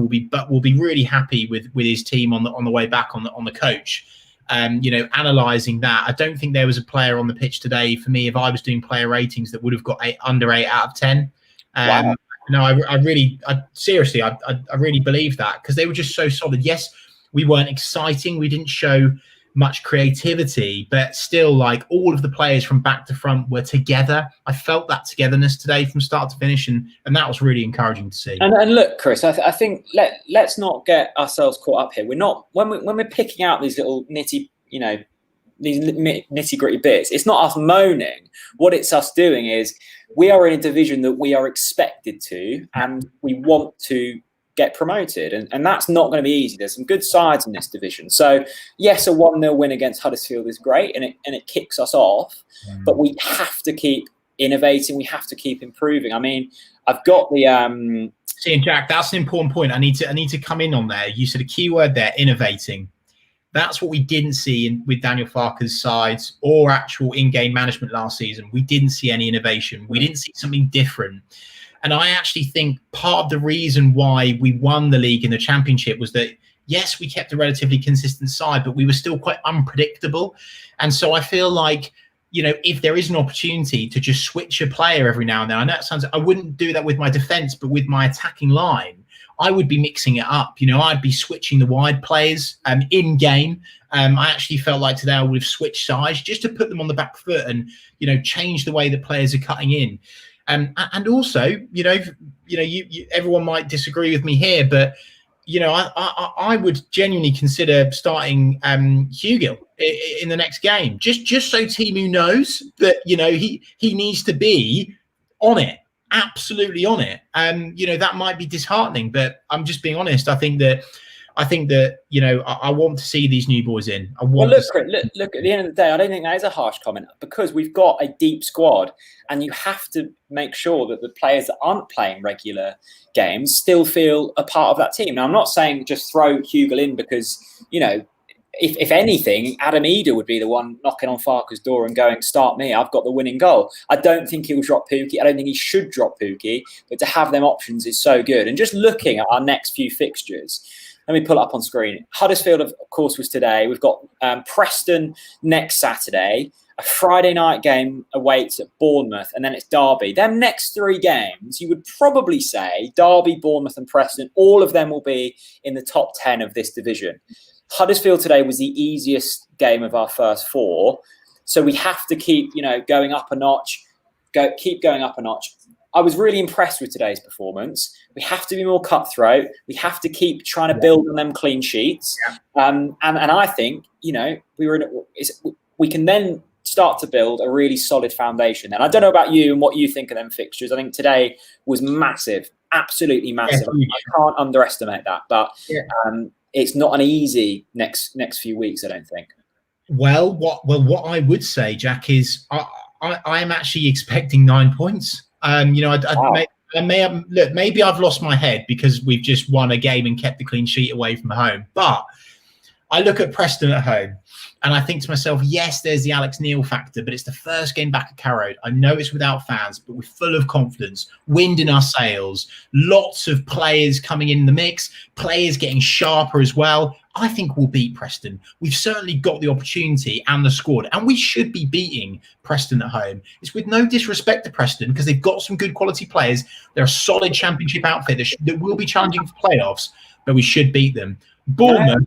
[SPEAKER 2] will be really happy with his team on the way back on the coach. You know, analysing that, I don't think there was a player on the pitch today for me, if I was doing player ratings, that would have got under 8 out of 10.
[SPEAKER 1] Wow.
[SPEAKER 2] No, I really believe that, because they were just so solid. Yes, we weren't exciting. We didn't show much creativity, but still, like, all of the players from back to front were together. I felt that togetherness today from start to finish, and that was really encouraging to see.
[SPEAKER 1] And look, Chris, I think let's not get ourselves caught up here. We're not, when we're picking out these little nitty gritty bits, it's not us moaning. What it's us doing is, we are in a division that we are expected to, and we want to get promoted. And that's not going to be easy. There's some good sides in this division. So, yes, a 1-0 win against Huddersfield is great, and it kicks us off. But we have to keep innovating. We have to keep improving. I mean, I've got the...
[SPEAKER 2] See, Jack, that's an important point. I need to come in on there. You said a key word there, innovating. That's what we didn't see with Daniel Farke's sides or actual in-game management last season. We didn't see any innovation. We didn't see something different. And I actually think part of the reason why we won the league in the championship was that, yes, we kept a relatively consistent side, but we were still quite unpredictable. And so I feel like, you know, if there is an opportunity to just switch a player every now and then, I know it sounds, I wouldn't do that with my defense, but with my attacking line, I would be mixing it up. You know, I'd be switching the wide players in game. I actually felt like today I would have switched sides just to put them on the back foot and, you know, change the way the players are cutting in. And also, you everyone might disagree with me here, but I would genuinely consider starting Hugill in the next game, just so Timu knows that he needs to be on it, absolutely on it. That might be disheartening, but I'm just being honest. I think that I want to see these new boys in.
[SPEAKER 3] Look, at the end of the day, I don't think that is a harsh comment, because we've got a deep squad, and you have to make sure that the players that aren't playing regular games still feel a part of that team. Now, I'm not saying just throw Hugill in, because, if anything, Adam Eder would be the one knocking on Farke's door and going, start me, I've got the winning goal. I don't think he'll drop Pukki. I don't think he should drop Pukki, but to have them options is so good. And just looking at our next few fixtures, let me pull it up on screen. Huddersfield, of course, was today. We've got Preston next Saturday. A Friday night game awaits at Bournemouth, and then it's Derby. Them next 3 games, you would probably say Derby, Bournemouth and Preston, all of them will be in the top 10 of this division. Huddersfield today was the easiest game of our first 4. So we have to keep, going up a notch, keep going up a notch. I was really impressed with today's performance. We have to be more cutthroat. We have to keep trying to build on them clean sheets. Yeah. And I think, we can then start to build a really solid foundation. And I don't know about you and what you think of them fixtures. I think today was massive, absolutely massive. Yeah. I can't underestimate that. But it's not an easy next few weeks, I don't think.
[SPEAKER 2] Well, what I would say, Jack, is I am actually expecting 9 points. Maybe I've lost my head because we've just won a game and kept the clean sheet away from home. But I look at Preston at home and I think to myself, yes, there's the Alex Neil factor, but it's the first game back at Carrow Road. I know it's without fans, but we're full of confidence, wind in our sails, lots of players coming in the mix, players getting sharper as well. I think we'll beat Preston. We've certainly got the opportunity and the squad, and we should be beating Preston at home. It's with no disrespect to Preston, because they've got some good quality players. They're a solid championship outfit that will be challenging for playoffs, but we should beat them. Bournemouth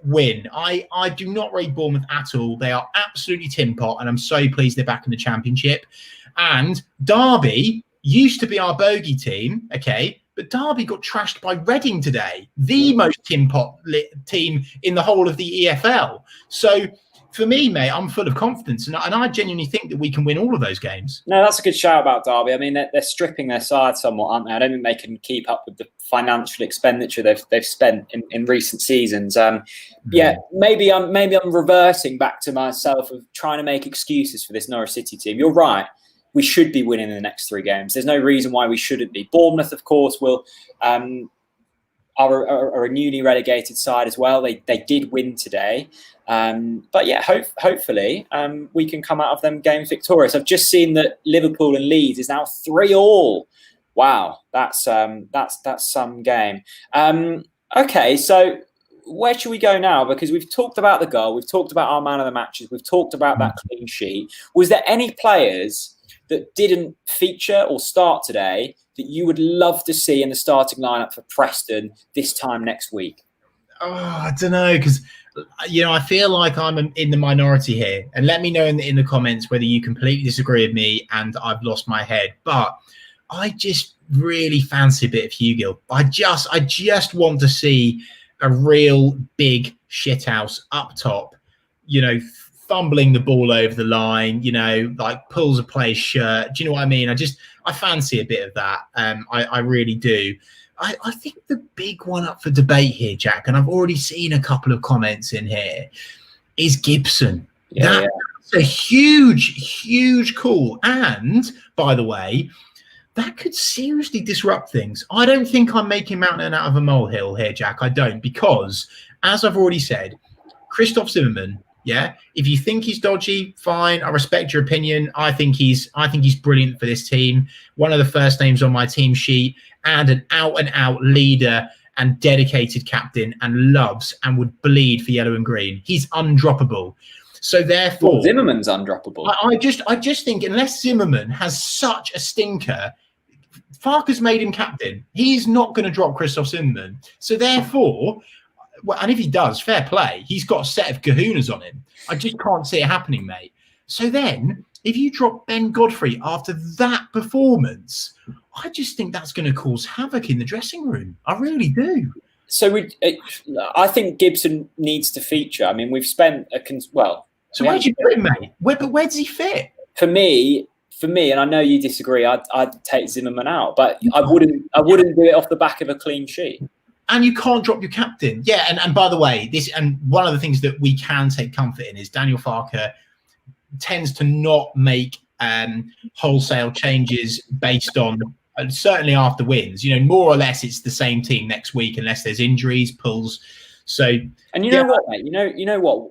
[SPEAKER 2] win. I do not rate Bournemouth at all. They are absolutely tin pot, and I'm so pleased they're back in the Championship. And Derby used to be our bogey team, okay? But Derby got trashed by Reading today, the most tin pot team in the whole of the EFL. So for me, mate, I'm full of confidence, and I genuinely think that we can win all of those games.
[SPEAKER 3] No, that's a good shout about Derby. I mean, they're stripping their side somewhat, aren't they? I don't think they can keep up with the financial expenditure they've spent in recent seasons. Maybe I'm reverting back to myself of trying to make excuses for this Norwich City team. You're right. We should be winning in the next 3 games. There's no reason why we shouldn't be. Bournemouth, of course, are a newly relegated side as well. They did win today. But yeah, hopefully we can come out of them games victorious. I've just seen that Liverpool and Leeds is now 3-3. Wow, that's some game. Okay, so where should we go now? Because we've talked about the goal, we've talked about our man of the matches, we've talked about that clean sheet. Was there any players that didn't feature or start today that you would love to see in the starting lineup for Preston this time next week?
[SPEAKER 2] Oh, I don't know, because I feel like I'm in the minority here. And let me know in the comments whether you completely disagree with me and I've lost my head. But I just really fancy a bit of Hugill. I just want to see a real big shithouse up top, fumbling the ball over the line, like pulls a player's shirt. Do you know what I mean? I fancy a bit of that. I really do. I think the big one up for debate here, Jack, and I've already seen a couple of comments in here, is Gibson. That's a huge call. And, by the way, that could seriously disrupt things. I don't think I'm making mountain out of a molehill here, Jack. I don't, because, as I've already said, Christoph Zimmermann, if you think he's dodgy, fine. I respect your opinion. I think he's brilliant for this team. One of the first names on my team sheet, and an out-and-out leader and dedicated captain, and loves and would bleed for yellow and green. He's undroppable. So therefore,
[SPEAKER 3] Zimmerman's undroppable.
[SPEAKER 2] I just think unless Zimmermann has such a stinker, Farke's made him captain. He's not going to drop Christoph Zimmermann. So therefore, and if he does, fair play. He's got a set of kahunas on him. I just can't see it happening, mate. So then, if you drop Ben Godfrey after that performance, I just think that's going to cause havoc in the dressing room. I really do.
[SPEAKER 3] So I think Gibson needs to feature. I mean, we've spent
[SPEAKER 2] So where do you put him, mate? Where does he fit?
[SPEAKER 3] For me, and I know you disagree, I'd take Zimmerman out, but I wouldn't do it off the back of a clean sheet.
[SPEAKER 2] And you can't drop your captain. Yeah, and by the way, one of the things that we can take comfort in is Daniel Farke tends to not make wholesale changes based on, certainly after wins. You know, more or less it's the same team next week unless there's injuries, pulls. So,
[SPEAKER 3] and you know what, mate? You know what?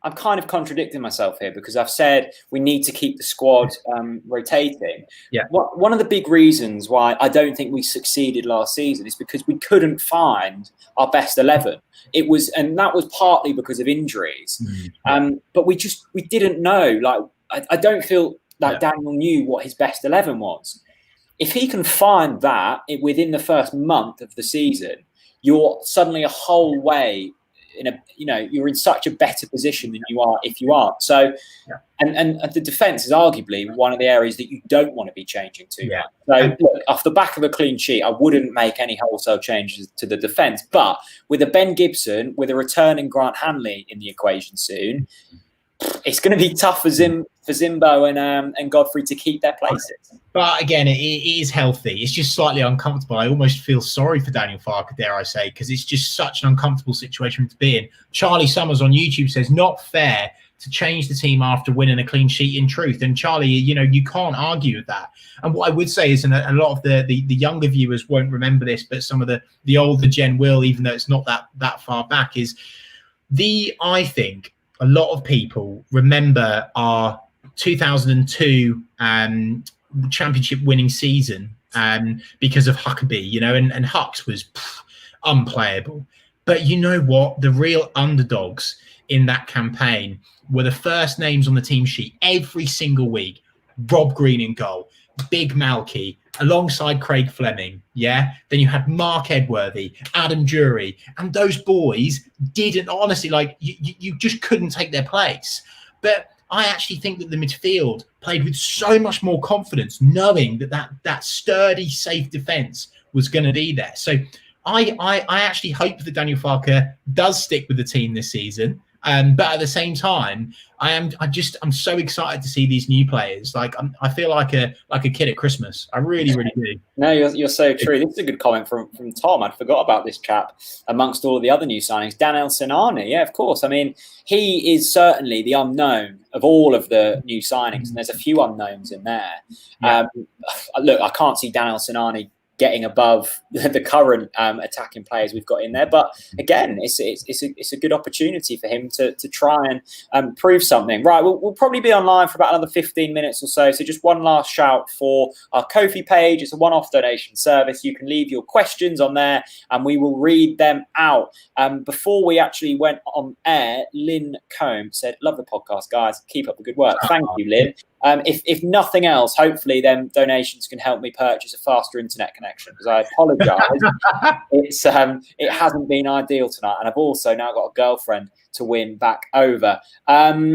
[SPEAKER 3] I'm kind of contradicting myself here because I've said we need to keep the squad rotating.
[SPEAKER 2] Yeah.
[SPEAKER 3] One of the big reasons why I don't think we succeeded last season is because we couldn't find our best 11. And that was partly because of injuries. But we didn't know. Like, I don't feel like Daniel knew what his best 11 was. If he can find that within the first month of the season, you're suddenly a whole way you're in such a better position than you are if you aren't. So, and the defence is arguably one of the areas that you don't want to be changing to.
[SPEAKER 2] Yeah.
[SPEAKER 3] So, look, off the back of a clean sheet, I wouldn't make any wholesale changes to the defence. But with a Ben Gibson, with a returning Grant Hanley in the equation soon, it's going to be tough for Zimbo and Godfrey to keep their places. But
[SPEAKER 2] again, it is healthy. It's just slightly uncomfortable. I almost feel sorry for Daniel Farke, dare I say, because it's just such an uncomfortable situation to be in. Charlie Summers on YouTube says, not fair to change the team after winning a clean sheet in truth. And Charlie, you can't argue with that. And what I would say is, and a lot of the younger viewers won't remember this, but some of the older gen will, even though it's not that far back, is I think a lot of people remember our 2002 championship winning season because of Huckabee, and Hucks was unplayable. But you know what? The real underdogs in that campaign were the first names on the team sheet every single week. Rob Green in goal, Big Malky, alongside Craig Fleming, yeah? Then you had Mark Edworthy, Adam Jury, and those boys didn't, honestly, you just couldn't take their place. But I actually think that the midfield played with so much more confidence, knowing that sturdy, safe defence was going to be there. So I actually hope that Daniel Farke does stick with the team this season. But at the same time, I'm so excited to see these new players. I feel like a kid at Christmas. I really, really do.
[SPEAKER 3] No, you're so true. This is a good comment from Tom. I'd forgot about this chap amongst all of the other new signings. Dan El-Sinani, yeah, of course. I mean, he is certainly the unknown of all of the new signings, and there's a few unknowns in there.
[SPEAKER 2] Yeah.
[SPEAKER 3] Look, I can't see Dan El-Sinani getting above the current attacking players we've got in there, but again, it's a good opportunity for him to try and prove something. Right, we'll probably be online for about another 15 minutes or so. So just one last shout for our Ko-fi page. It's a one-off donation service. You can leave your questions on there, and we will read them out. Before we actually went on air, Lynn Combe said, "Love the podcast, guys. Keep up the good work." Thank you, Lynn. If nothing else, hopefully them donations can help me purchase a faster internet connection, because I apologise. It hasn't been ideal tonight, and I've also now got a girlfriend to win back over.
[SPEAKER 2] Jackson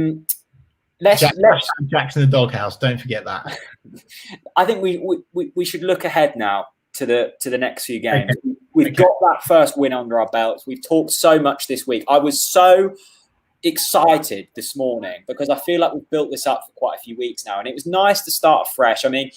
[SPEAKER 2] the Doghouse, don't forget that.
[SPEAKER 3] I think we should look ahead now to the next few games. Okay. We've got that first win under our belts. We've talked so much this week. I was so excited this morning because I feel like we've built this up for quite a few weeks now, and it was nice to start fresh. I mean,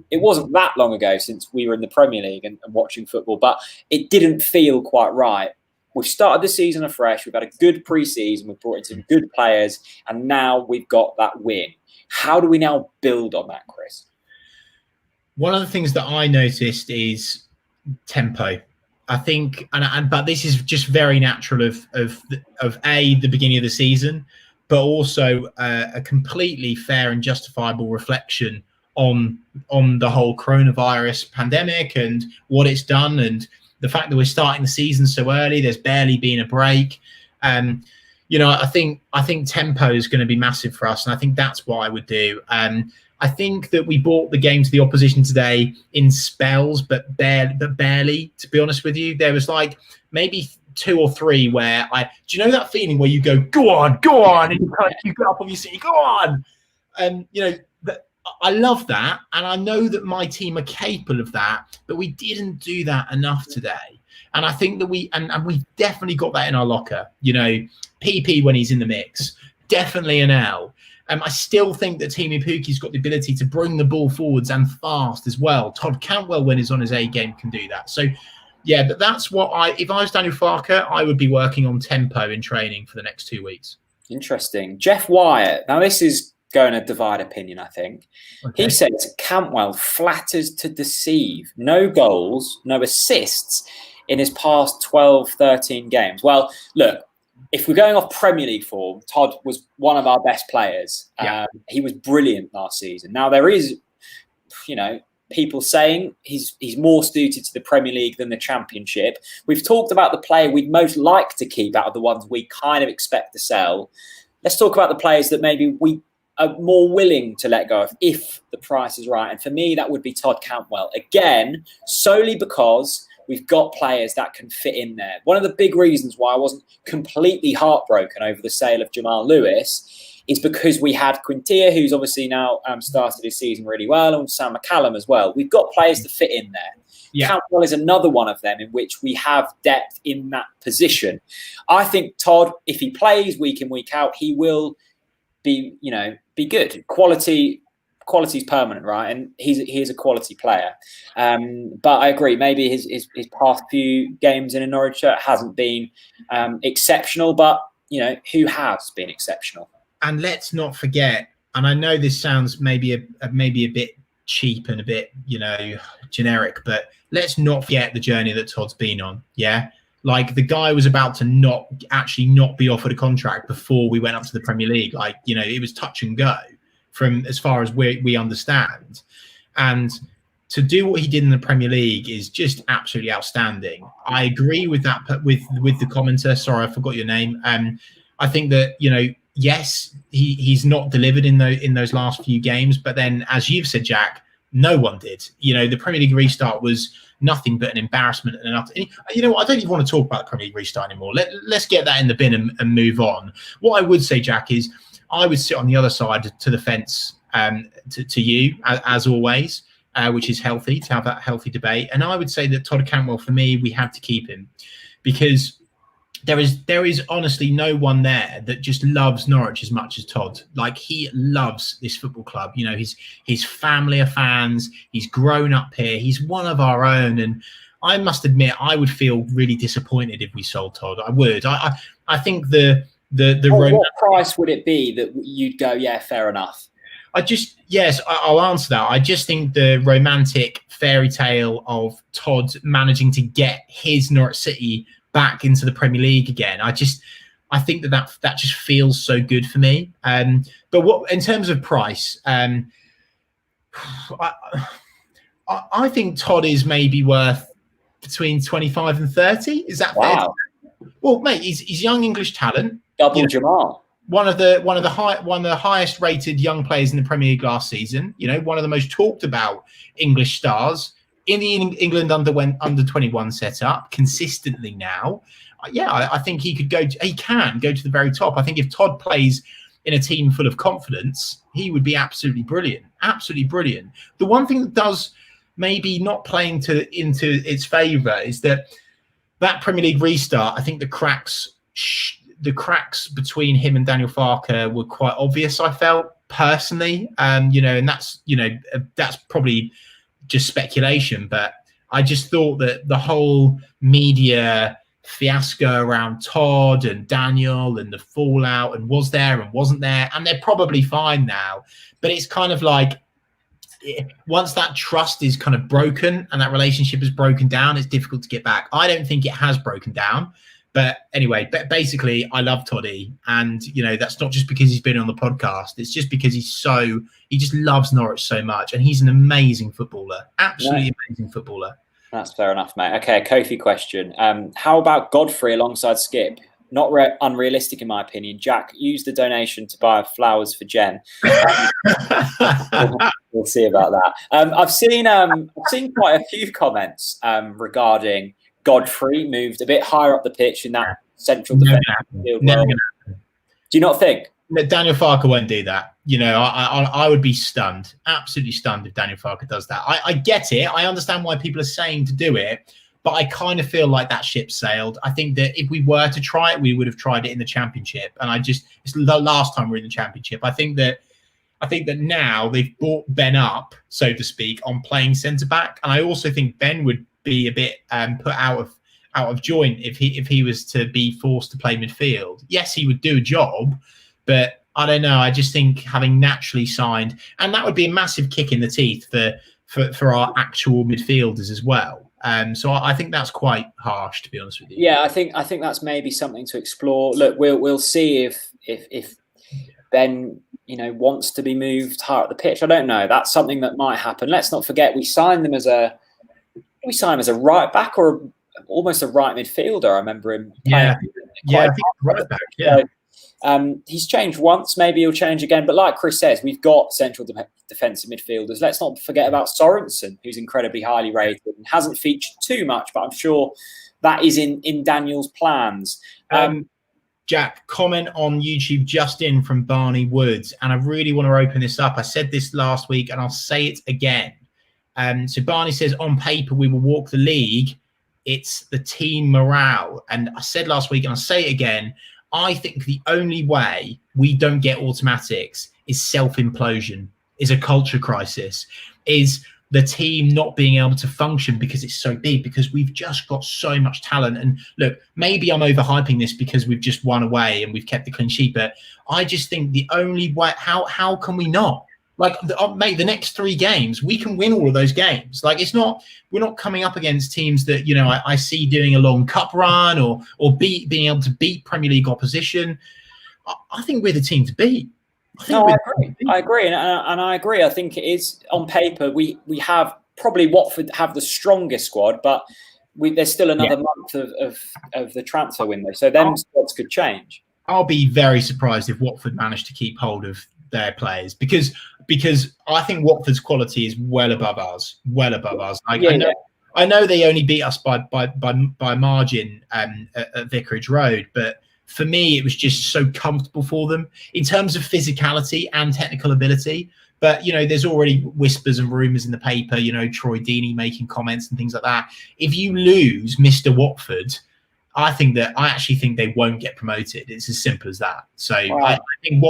[SPEAKER 3] it wasn't that long ago since we were in the Premier League and watching football, but it didn't feel quite right. We've started the season afresh. We've had a good pre-season. We've brought in some good players, and now we've got that win. How do we now build on that, Chris?
[SPEAKER 2] One of the things that I noticed is tempo. I think, but this is just very natural of the beginning of the season, but also a completely fair and justifiable reflection on the whole coronavirus pandemic and what it's done, and the fact that we're starting the season so early. There's barely been a break. I think tempo is going to be massive for us, and I think that's what I would do. I think that we brought the game to the opposition today in spells, but barely, to be honest with you. There was maybe 2 or 3 where do you know that feeling where you go on, and you get up on your seat, go on. I love that, and I know that my team are capable of that, but we didn't do that enough today. And I think that we definitely got that in our locker. You know, PP when he's in the mix, definitely an L. I still think that Timu Puki's got the ability to bring the ball forwards and fast as well. Todd Cantwell, when he's on his A game, can do that. So, yeah, but that's what if I was Daniel Farke, I would be working on tempo in training for the next 2 weeks.
[SPEAKER 3] Interesting. Jeff Wyatt. Now, this is going to divide opinion, I think. Okay. He says Cantwell flatters to deceive. No goals, no assists in his past 12, 13 games. Well, look, if we're going off Premier League form, Todd was one of our best players. Yeah. He was brilliant last season. Now, there is, people saying he's more suited to the Premier League than the Championship. We've talked about the player we'd most like to keep out of the ones we kind of expect to sell. Let's talk about the players that maybe we are more willing to let go of if the price is right. And for me, that would be Todd Cantwell. Again, solely because we've got players that can fit in there. One of the big reasons why I wasn't completely heartbroken over the sale of Jamal Lewis is because we had Quintilla, who's obviously now started his season really well, and Sam McCallum as well. We've got players to fit in there. Yeah. Cantwell is another one of them in which we have depth in that position. I think Todd, if he plays week in, week out, he will be good. Quality's permanent, right? And he is a quality player. But I agree, maybe his past few games in a Norwich shirt hasn't been exceptional, but who has been exceptional?
[SPEAKER 2] And let's not forget, and I know this sounds maybe a bit cheap and a bit generic, but let's not forget the journey that Todd's been on. Yeah, like the guy was about to not be offered a contract before we went up to the Premier League. Like it was touch and go from as far as we understand, and to do what he did in the Premier League is just absolutely outstanding. I agree with that with the commenter. Sorry, I forgot your name. I think that yes, he's not delivered in those last few games, but then as you've said, Jack, no one did. The Premier League restart was nothing but an embarrassment and I don't even want to talk about the Premier League restart anymore. Let's get that in the bin and move on. What I would say, Jack, is I would sit on the other side to the fence to you, as always, which is healthy, to have that healthy debate. And I would say that Todd Cantwell, for me, we have to keep him because there is honestly no one there that just loves Norwich as much as Todd. Like, he loves this football club. His family are fans. He's grown up here. He's one of our own. And I must admit, I would feel really disappointed if we sold Todd. I would. I think what
[SPEAKER 3] price would it be that you'd go, yeah, fair enough?
[SPEAKER 2] I'll answer that. I just think the romantic fairy tale of Todd managing to get his Norwich City back into the Premier League again, I think that just feels so good for me. But what in terms of price, I think Todd is maybe worth between 25 and 30. Is that fair? Well, mate, he's young English talent.
[SPEAKER 3] Double Jamal.
[SPEAKER 2] One of the highest rated young players in the Premier League last season. One of the most talked about English stars in the England under 21 setup consistently now. I think he can go to the very top. I think if Todd plays in a team full of confidence, he would be absolutely brilliant. Absolutely brilliant. The one thing that does maybe not playing into its favour is that Premier League restart, I think the cracks between him and Daniel Farke were quite obvious, I felt personally. And that's probably just speculation, but I just thought that the whole media fiasco around Todd and Daniel and the fallout and was there and wasn't there, and they're probably fine now, but it's kind of like once that trust is kind of broken and that relationship is broken down, it's difficult to get back. I don't think it has broken down. But anyway, basically, I love Toddy, and that's not just because he's been on the podcast. It's just because he just loves Norwich so much, and he's an amazing footballer, absolutely amazing footballer.
[SPEAKER 3] That's fair enough, mate. Okay, a Kofi question. How about Godfrey alongside Skip? Not unrealistic in my opinion. Jack, use the donation to buy flowers for Jen. We'll see about that. I've seen quite a few comments regarding Godfrey moved a bit higher up the pitch in that central defensive field.
[SPEAKER 2] Never gonna happen.
[SPEAKER 3] Do you not think?
[SPEAKER 2] Daniel Farke won't do that. You know, I would be stunned, absolutely stunned if Daniel Farke does that. I get it. I understand why people are saying to do it, but I kind of feel like that ship sailed. I think that if we were to try it, we would have tried it in the Championship. And it's the last time we're in the Championship. I think that now they've brought Ben up, so to speak, on playing centre back. And I also think Ben would be a bit put out of joint if he was to be forced to play midfield. Yes, he would do a job, but I don't know. I just think having naturally signed, and that would be a massive kick in the teeth for our actual midfielders as well. So I think that's quite harsh, to be honest with you.
[SPEAKER 3] Yeah, I think that's maybe something to explore. Look, we'll see if Ben, you know, wants to be moved higher up the pitch. I don't know. That's something that might happen. Let's not forget we signed him as a right back or almost a right midfielder. I remember him.
[SPEAKER 2] I think right back. Yeah.
[SPEAKER 3] So, he's changed once. Maybe he'll change again. But like Chris says, we've got central defensive midfielders. Let's not forget about Sorensen, who's incredibly highly rated and hasn't featured too much, but I'm sure that is in Daniel's plans.
[SPEAKER 2] Jack, comment on YouTube just in from Barney Woods, and I really want to open this up. I said this last week, and I'll say it again. So Barney says, on paper, we will walk the league. It's the team morale. And I said last week, and I'll say it again, I think the only way we don't get automatics is self-implosion, is a culture crisis, is the team not being able to function because it's so big, because we've just got so much talent. And look, maybe I'm overhyping this because we've just won away and we've kept the clean sheet, but I just think the only way, how can we not? Like, mate, the next 3 games, we can win all of those games. Like, we're not coming up against teams that, you know, I see doing a long cup run or being able to beat Premier League opposition. I think we're the team to beat.
[SPEAKER 3] I agree. And I agree. I think it is, on paper, we have probably Watford have the strongest squad, but there's still another month of the transfer window. So them squads could change.
[SPEAKER 2] I'll be very surprised if Watford manage to keep hold of their players, because I think Watford's quality is well above ours. I know they only beat us by margin at Vicarage Road, but for me, it was just so comfortable for them in terms of physicality and technical ability. But, you know, there's already whispers and rumours in the paper, you know, Troy Deeney making comments and things like that. If you lose Mr. Watford, I actually think they won't get promoted. It's as simple as that. So
[SPEAKER 3] wow.
[SPEAKER 2] I think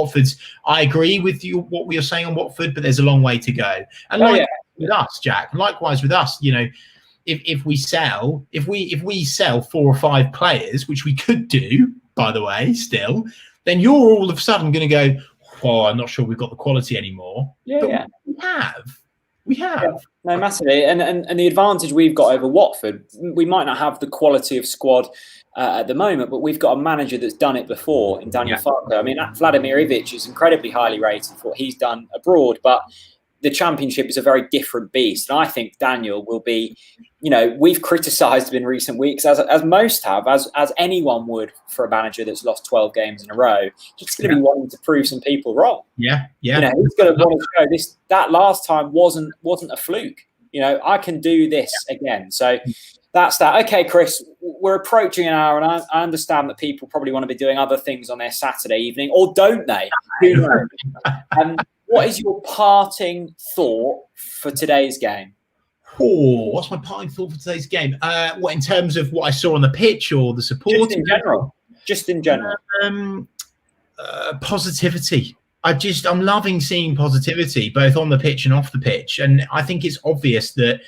[SPEAKER 2] I agree with you, what we are saying on Watford, but there's a long way to go. And with us, Jack, likewise with us, you know, if we sell 4 or 5 players, which we could do, by the way, still, then you're all of a sudden going to go, oh, I'm not sure we've got the quality anymore. But we have.
[SPEAKER 3] Yeah. No, massively. And the advantage we've got over Watford, we might not have the quality of squad at the moment, but we've got a manager that's done it before in Daniel Farke. I mean, Vladimir Ivic is incredibly highly rated for what he's done abroad, but the Championship is a very different beast. And I think Daniel will be, you know, we've criticised him in recent weeks, as most have, as anyone would for a manager that's lost 12 games in a row. He's going to be wanting to prove some people wrong. Yeah. You know, he's going to want to show this. That last time wasn't a fluke. You know, I can do this again. So that's that. Okay, Chris, we're approaching an hour, and I understand that people probably want to be doing other things on their Saturday evening, or don't they? Who knows? What is your parting thought for today's game?
[SPEAKER 2] Oh, what's my parting thought for today's game? What, in terms of what I saw on the pitch or the support?
[SPEAKER 3] Just in general.
[SPEAKER 2] Positivity. I'm loving seeing positivity, both on the pitch and off the pitch. And I think it's obvious that,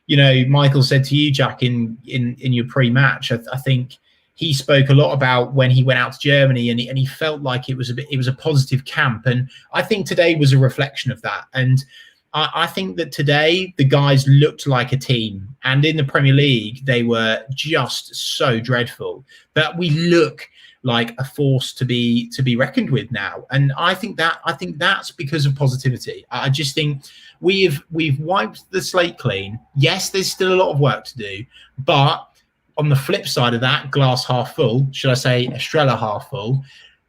[SPEAKER 2] you know, Michael said to you, Jack, in your pre-match, I think he spoke a lot about when he went out to Germany, and he felt like it was a positive camp. And I think today was a reflection of that. And I think that today the guys looked like a team, and in the Premier League they were just so dreadful. But we look like a force to be reckoned with now, and I think that's because of positivity. I just think we've wiped the slate clean. Yes, there's still a lot of work to do, but on the flip side of that, glass half full, should I say Estrella half full,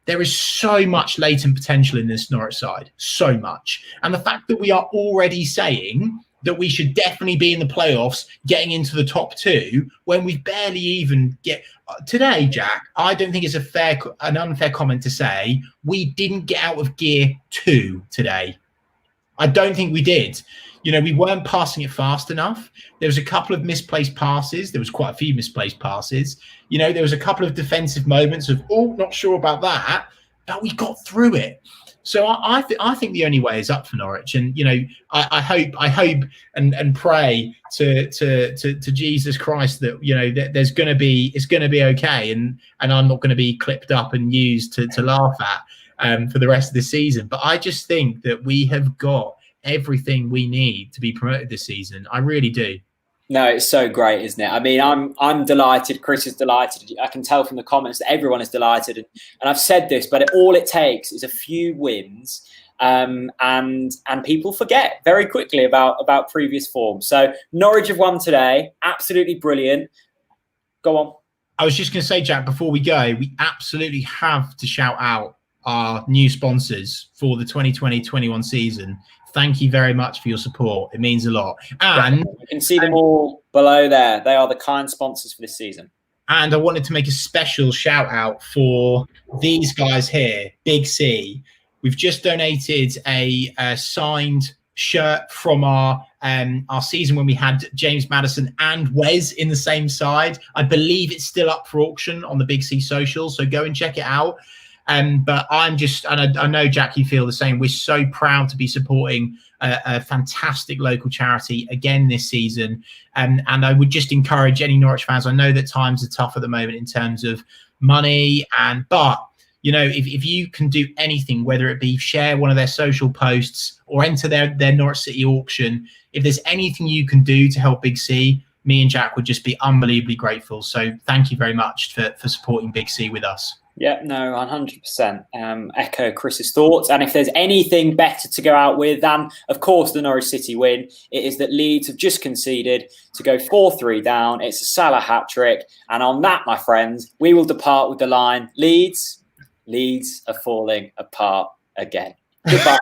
[SPEAKER 2] there is so much latent potential in this Norwich side, so much. And the fact that we are already saying that we should definitely be in the playoffs, getting into the top 2, when we barely even get today, Jack. I don't think it's an unfair comment to say we didn't get out of gear 2 today. I don't think we did. You know, we weren't passing it fast enough. There was a couple of misplaced passes. There was quite a few misplaced passes. You know, there was a couple of defensive moments of, oh, not sure about that, but we got through it. So I think the only way is up for Norwich, and you know, I hope and pray to Jesus Christ that, you know, that it's going to be okay, and I'm not going to be clipped up and used to laugh at for the rest of the season. But I just think that we have got everything we need to be promoted this season. I really do.
[SPEAKER 3] No, it's so great, isn't it? I mean, I'm delighted. Chris is delighted. I can tell from the comments that everyone is delighted. And I've said this, but all it takes is a few wins, and people forget very quickly about previous form. So Norwich have won today. Absolutely brilliant. Go on.
[SPEAKER 2] I was just going to say, Jack, before we go, we absolutely have to shout out our new sponsors for the 2020-21 season. Thank you very much for your support. It means a lot. And
[SPEAKER 3] you can see them all below there. They are the kind sponsors for this season.
[SPEAKER 2] And I wanted to make a special shout out for these guys here, Big C. We've just donated a signed shirt from our season when we had James Maddison and Wes in the same side. I believe it's still up for auction on the Big C social, so go and check it out. But I'm just, and I know, Jack, you feel the same. We're so proud to be supporting a fantastic local charity again this season. And I would just encourage any Norwich fans. I know that times are tough at the moment in terms of money, but you know, if you can do anything, whether it be share one of their social posts or enter their Norwich City auction, if there's anything you can do to help Big C, me and Jack would just be unbelievably grateful. So thank you very much for supporting Big C with us.
[SPEAKER 3] Yeah, no, 100%. Echo Chris's thoughts. And if there's anything better to go out with than, of course, the Norwich City win, it is that Leeds have just conceded to go 4-3 down. It's a Salah hat-trick. And on that, my friends, we will depart with the line, Leeds are falling apart again. Goodbye.